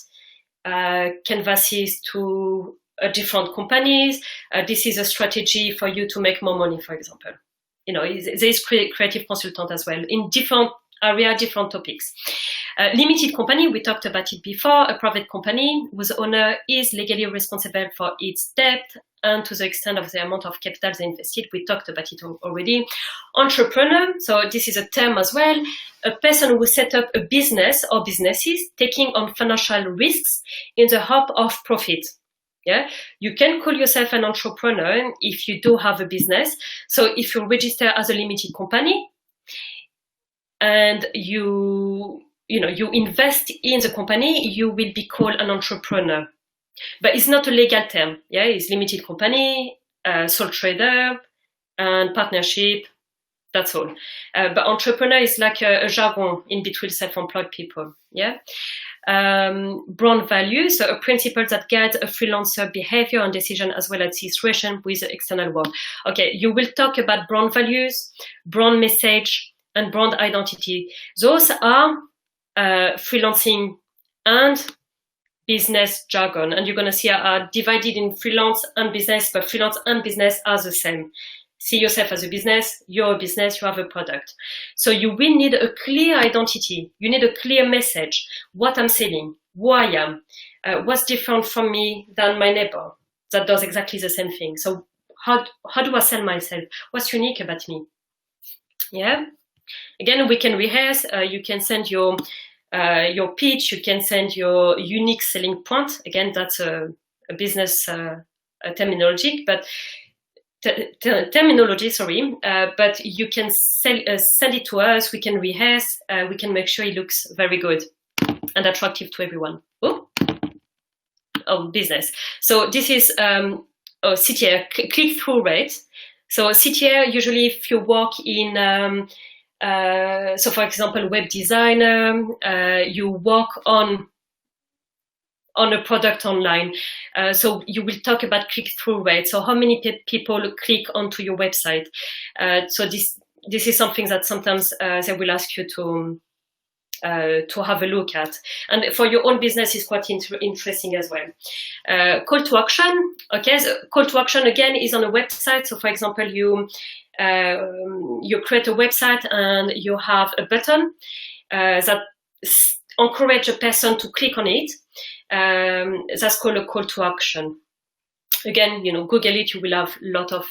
canvases to different companies. This is a strategy for you to make more money, for example. There is creative consultant as well in different area, different topics. Limited company, we talked about it before, a private company whose owner is legally responsible for its debt and to the extent of the amount of capital they invested. We talked about it already. Entrepreneur, so this is a term as well, a person who set up a business or businesses taking on financial risks in the hope of profit. Yeah, you can call yourself an entrepreneur if you do have a business. So if you register as a limited company and you invest in the company, you will be called an entrepreneur. But it's not a legal term. Yeah, it's limited company, sole trader, and partnership. That's all. But entrepreneur is like a jargon in between self-employed people. Yeah. Brand value, so a principle that guides a freelancer behavior and decision as well as his relation with the external world. Okay, you will talk about brand values, brand message, and brand identity. Those are freelancing and business jargon, and you're going to see are divided in freelance and business, but freelance and business are the same. See yourself as a business, you're a business, you have a product. So you will need a clear identity. You need a clear message. What I'm selling, who I am, what's different from me than my neighbor that does exactly the same thing. So how do I sell myself? What's unique about me? Yeah. Again, we can rehearse. You can send your pitch. You can send your unique selling point. Again, that's a business terminology, but but you can send it to us. We can rehearse. We can make sure it looks very good and attractive to everyone. Business. So this is CTR, click-through rate. So CTR, usually if you work in, so for example, web designer, you work on a product online. So you will talk about click-through rate. So how many people click onto your website? So this is something that sometimes they will ask you to have a look at. And for your own business is quite interesting as well. Call to action. Okay, so call to action again is on a website. So for example, you create a website and you have a button that encourage a person to click on it. That's called a call to action. Again, Google it, you will have lot of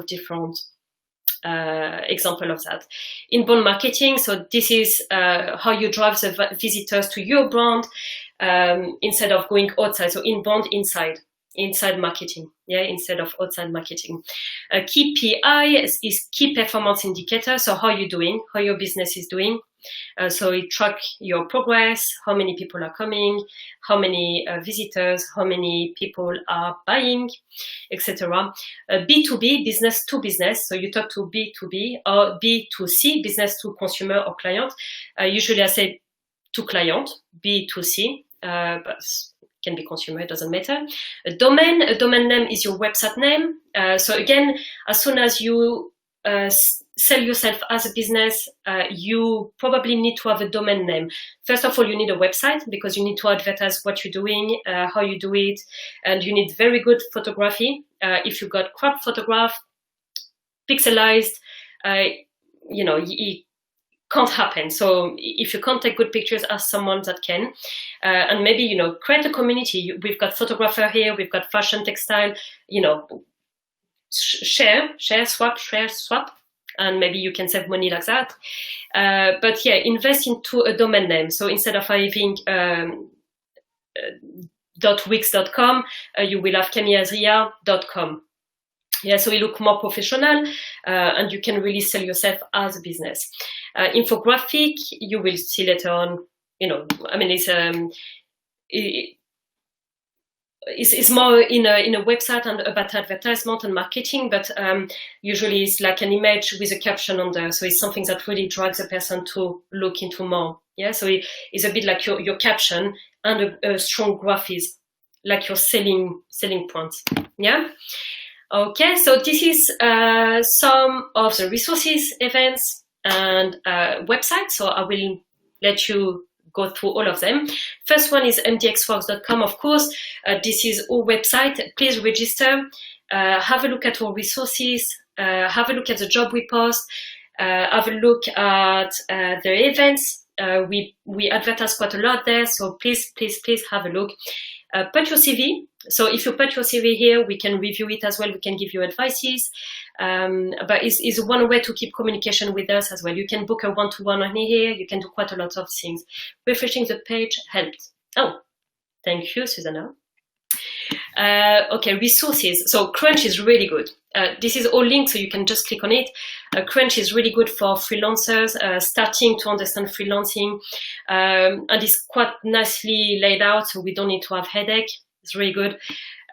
different example of that. Inbound marketing, so this is how you drive the visitors to your brand instead of going outside. So inbound, inside marketing, instead of outside marketing. KPI is key performance indicator, so how you're doing, how your business is doing. So it track your progress, how many people are coming, how many visitors, how many people are buying, etc. B2B, business to business. So you talk to B2B or B2C, business to consumer or client. Usually I say to client, B2C, but can be consumer, it doesn't matter. A domain name is your website name. So again, as soon as you sell yourself as a business, you probably need to have a domain name. First of all, you need a website because you need to advertise what you're doing, how you do it, and you need very good photography. If you got crop photograph, pixelized, it can't happen. So if you can't take good pictures, ask someone that can. And maybe, create a community. We've got photographer here, we've got fashion, textile, share, swap, and maybe you can save money like that. But yeah, invest into a domain name. So instead of having .wix.com, you will have camiazria.com. Yeah, so you look more professional, and you can really sell yourself as a business. Infographic, you will see later on. It's more in a website and about advertisement and marketing, but usually it's like an image with a caption on there. So it's something that really drags a person to look into more. Yeah, so it's a bit like your caption and a strong graphics, like your selling points. Yeah. Okay, so this is some of the resources, events, and websites. So I will let you go through all of them. First one is mdxworks.com, of course. This is our website. Please register. Have a look at our resources. Have a look at the job we post. Have a look at the events. We advertise quite a lot there, so please have a look. Put your CV. So if you put your CV here, we can review it as well. We can give you advices. But it's one way to keep communication with us as well. You can book a one-to-one on here. You can do quite a lot of things. Refreshing the page helped. Oh, thank you, Susanna. Okay, resources. So Crunch is really good. This is all linked, so you can just click on it. Crunch is really good for freelancers starting to understand freelancing, and it's quite nicely laid out, so we don't need to have headache. It's really good.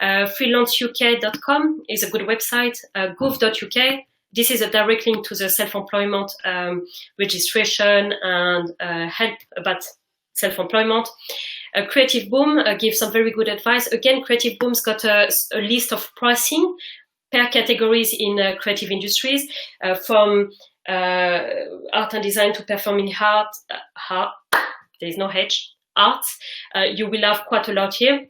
Freelanceuk.com is a good website. Gov.uk. This is a direct link to the self-employment registration and help about self-employment. Creative Boom gives some very good advice. Again, Creative Boom's got a list of pricing per categories in creative industries, from art and design to performing art. There is no H. Arts. You will have quite a lot here.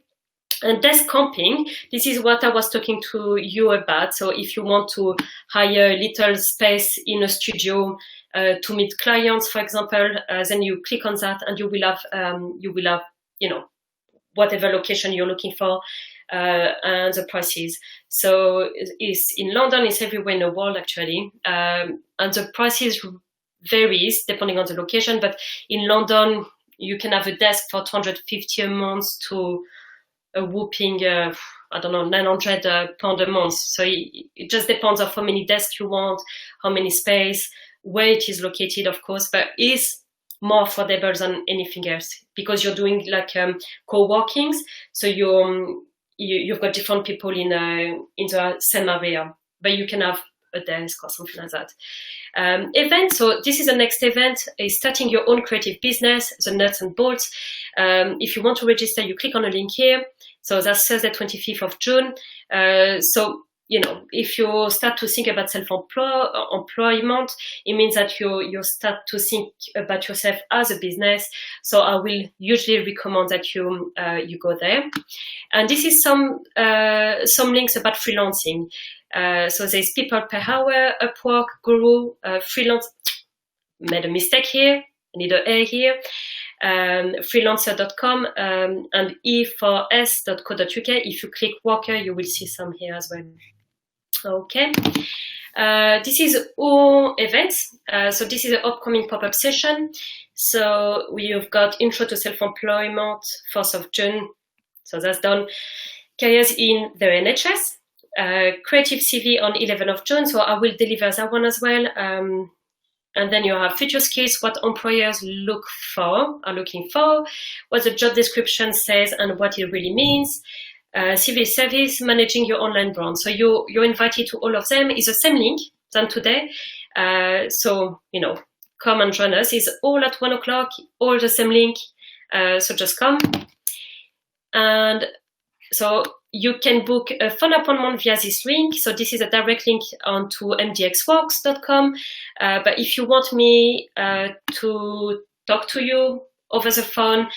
And desk camping, this is what I was talking to you about. So if you want to hire a little space in a studio to meet clients, for example, then you click on that and you will have, whatever location you're looking for, and the prices. So it's in London, it's everywhere in the world actually. And the prices varies depending on the location, but in London, you can have a desk for 250 a month to a whooping, 900 pounds a month. So it just depends on how many desks you want, how many space, where it is located, of course, but it's more affordable than anything else because you're doing like co-workings. So you've got different people in the same area, but you can have a desk or something like that. Event. So this is the next event, is starting your own creative business, the nuts and bolts. If you want to register, you click on the link here. So that's Thursday, 25th of June. So, if you start to think about self-employment, it means that you start to think about yourself as a business. So I will usually recommend that you go there. And this is some links about freelancing. So there's People Per Hour, Upwork, Guru, Freelance. Made a mistake here. I need an A here. freelancer.com, and e4s.co.uk. If you click worker, you will see some here as well. Okay. This is all events. So this is an upcoming pop-up session. So we've got Intro to Self-Employment, 4th of June. So that's done. Careers in the NHS. Creative CV on 11th of June. So I will deliver that one as well. And then you have future skills, what employers are looking for, what the job description says and what it really means. Civil service, managing your online brand. So you're invited to all of them. It's the same link than today. So, come and join us. It's all at 1 o'clock, all the same link. So just come. And so you can book a phone appointment via this link. So this is a direct link onto mdxworks.com. But if you want me to talk to you over the phone,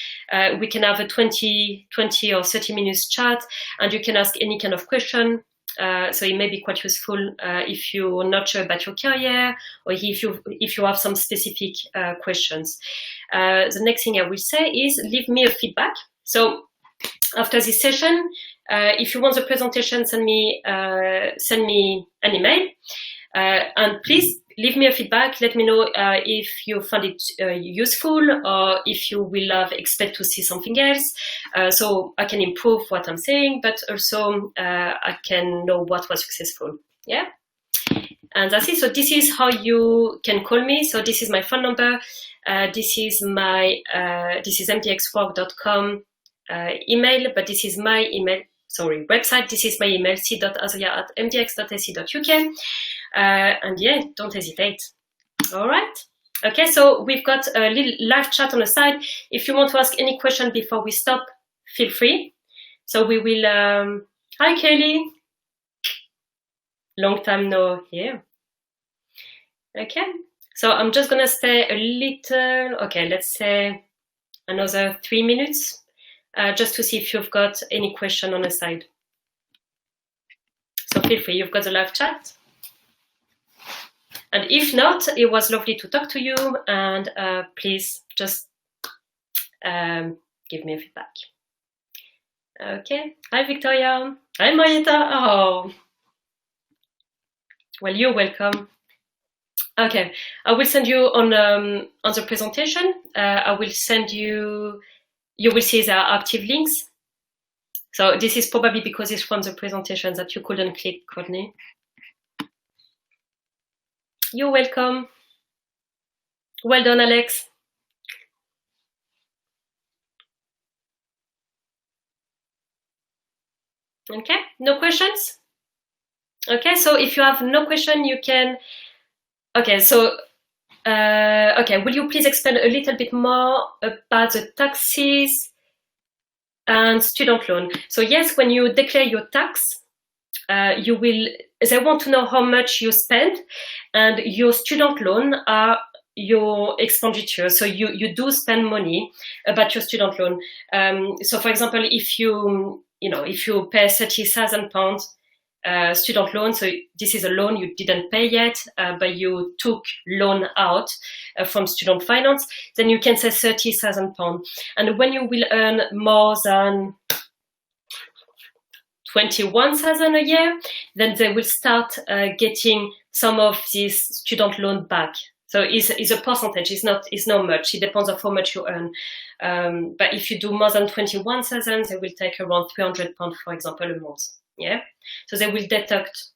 we can have a 20 or 30 minutes chat, and you can ask any kind of question. So it may be quite useful if you're not sure about your career, or if you have some specific questions. The next thing I will say is leave me a feedback. So after this session, if you want the presentation, send me an email, and please leave me a feedback. Let me know if you found it useful, or if you will expect to see something else, so I can improve what I'm saying, but also I can know what was successful. Yeah, and that's it. So this is how you can call me. So this is my phone number. This is mdxwork.com email, but this is my email. Sorry, website. This is my email, c.azoya@mdx.ac.uk. And yeah, don't hesitate. All right. Okay, so we've got a little live chat on the side. If you want to ask any question before we stop, feel free. So we will, hi Kelly. Long time no here. Okay, so I'm just gonna stay a little, okay, let's say another 3 minutes, just to see if you've got any question on the side. So feel free, you've got the live chat. And if not, it was lovely to talk to you, and please just give me a feedback. Okay, hi Victoria, hi Marietta, oh, well, you're welcome. Okay, I will send you on the presentation, I will send you will see the active links. So this is probably because it's from the presentation that you couldn't click, Courtney. You're welcome. Well done, Alex. Okay, no questions? Okay, so if you have no question, you can... Okay, so... okay, will you please explain a little bit more about the taxes and student loan? So yes, when you declare your tax, they want to know how much you spend, and your student loan are your expenditure. So you do spend money about your student loan. So for example, if you pay £30,000 student loan, so this is a loan you didn't pay yet, but you took loan out from student finance, then you can say £30,000. And when you will earn more than 21,000 a year, then they will start getting some of this student loan back. So it's a percentage. It's not much. It depends on how much you earn. But if you do more than 21,000, they will take around £300, for example, a month. Yeah. So they will deduct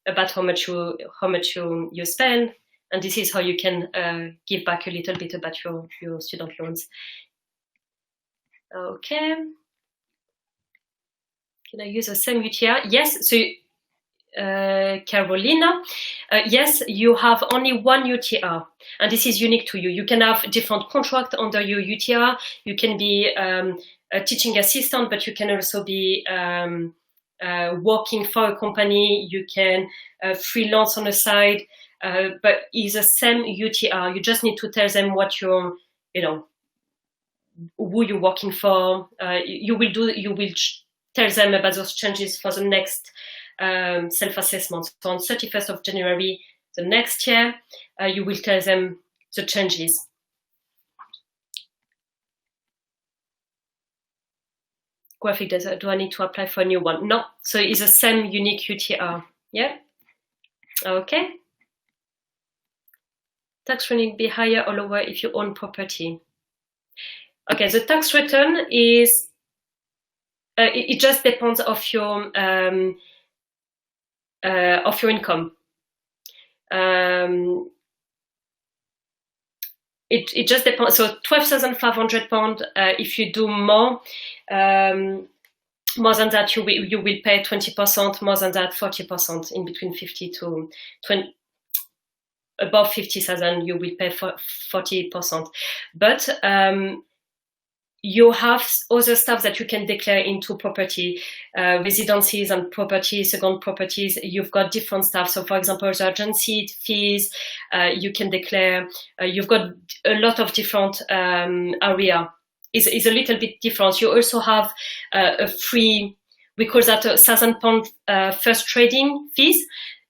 about how much you spend, and this is how you can give back a little bit about your student loans. Okay. Can I use the same UTR? Yes. So, Carolina, yes, you have only one UTR, and this is unique to you. You can have different contracts under your UTR. You can be a teaching assistant, but you can also be working for a company. You can freelance on the side, but it's the same UTR. You just need to tell them what you're, who you're working for. You will tell them about those changes for the next self-assessment. So on 31st of January, the next year, you will tell them the changes. graphic design. Do I need to apply for a new one? No. So it's the same unique UTR. Yeah. Okay. Tax rate will be higher or lower if you own property. Okay. The tax return is. It just depends of your income. It just depends. So £12,500. If you do more than that, you will pay 20%. More than that, 40%. In between 50 to 20, above 50,000, you will pay 40%. But you have other stuff that you can declare into property, residencies and property, second properties. You've got different stuff. So for example, the agency fees, you can declare, you've got a lot of different area. Is a little bit different. You also have a free, we call that £1,000 first trading fees.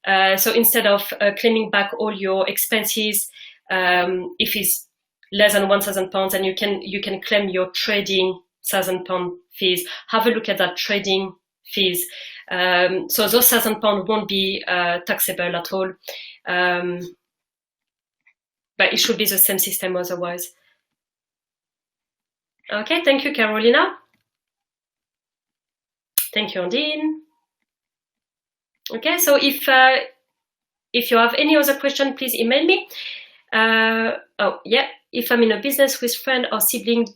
So instead of claiming back all your expenses, if it's less than £1,000, and you can claim your trading £1,000 fees. Have a look at that trading fees. So those £1,000 won't be taxable at all, but it should be the same system otherwise. Okay, thank you, Carolina. Thank you, Ondine. Okay, so if you have any other question, please email me. Oh yeah. If I'm in a business with friend or sibling,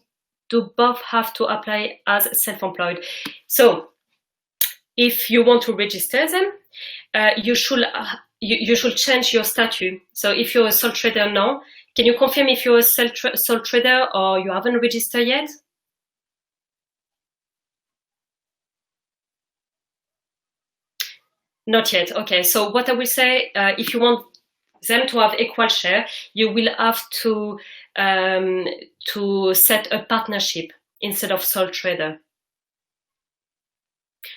do both have to apply as self-employed? So if you want to register them, you should change your statute. So if you're a sole trader now, can you confirm if you're a sole trader or you haven't registered yet? Not yet. Okay. So what I will say, if you want them to have equal share, you will have to set a partnership instead of sole trader.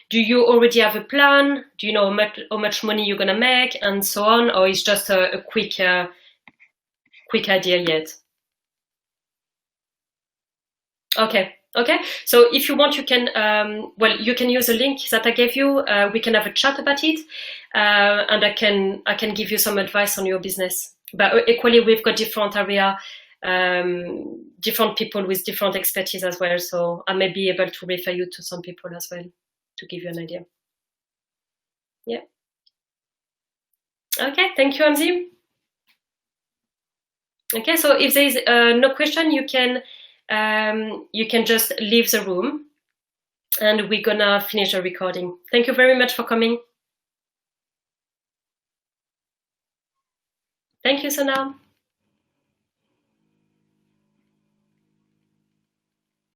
Do you already have a plan? Do you know how much money you're gonna make and so on, or is just a quick idea yet? Okay. Okay, so if you want, you can, you can use a link that I gave you. We can have a chat about it, and I can give you some advice on your business. But equally, we've got different area, different people with different expertise as well. So I may be able to refer you to some people as well to give you an idea. Yeah. Okay, thank you, Hamzi. Okay, so if there is no question, you can just leave the room and we're gonna finish the recording. Thank you very much for coming. Thank you, Sonal.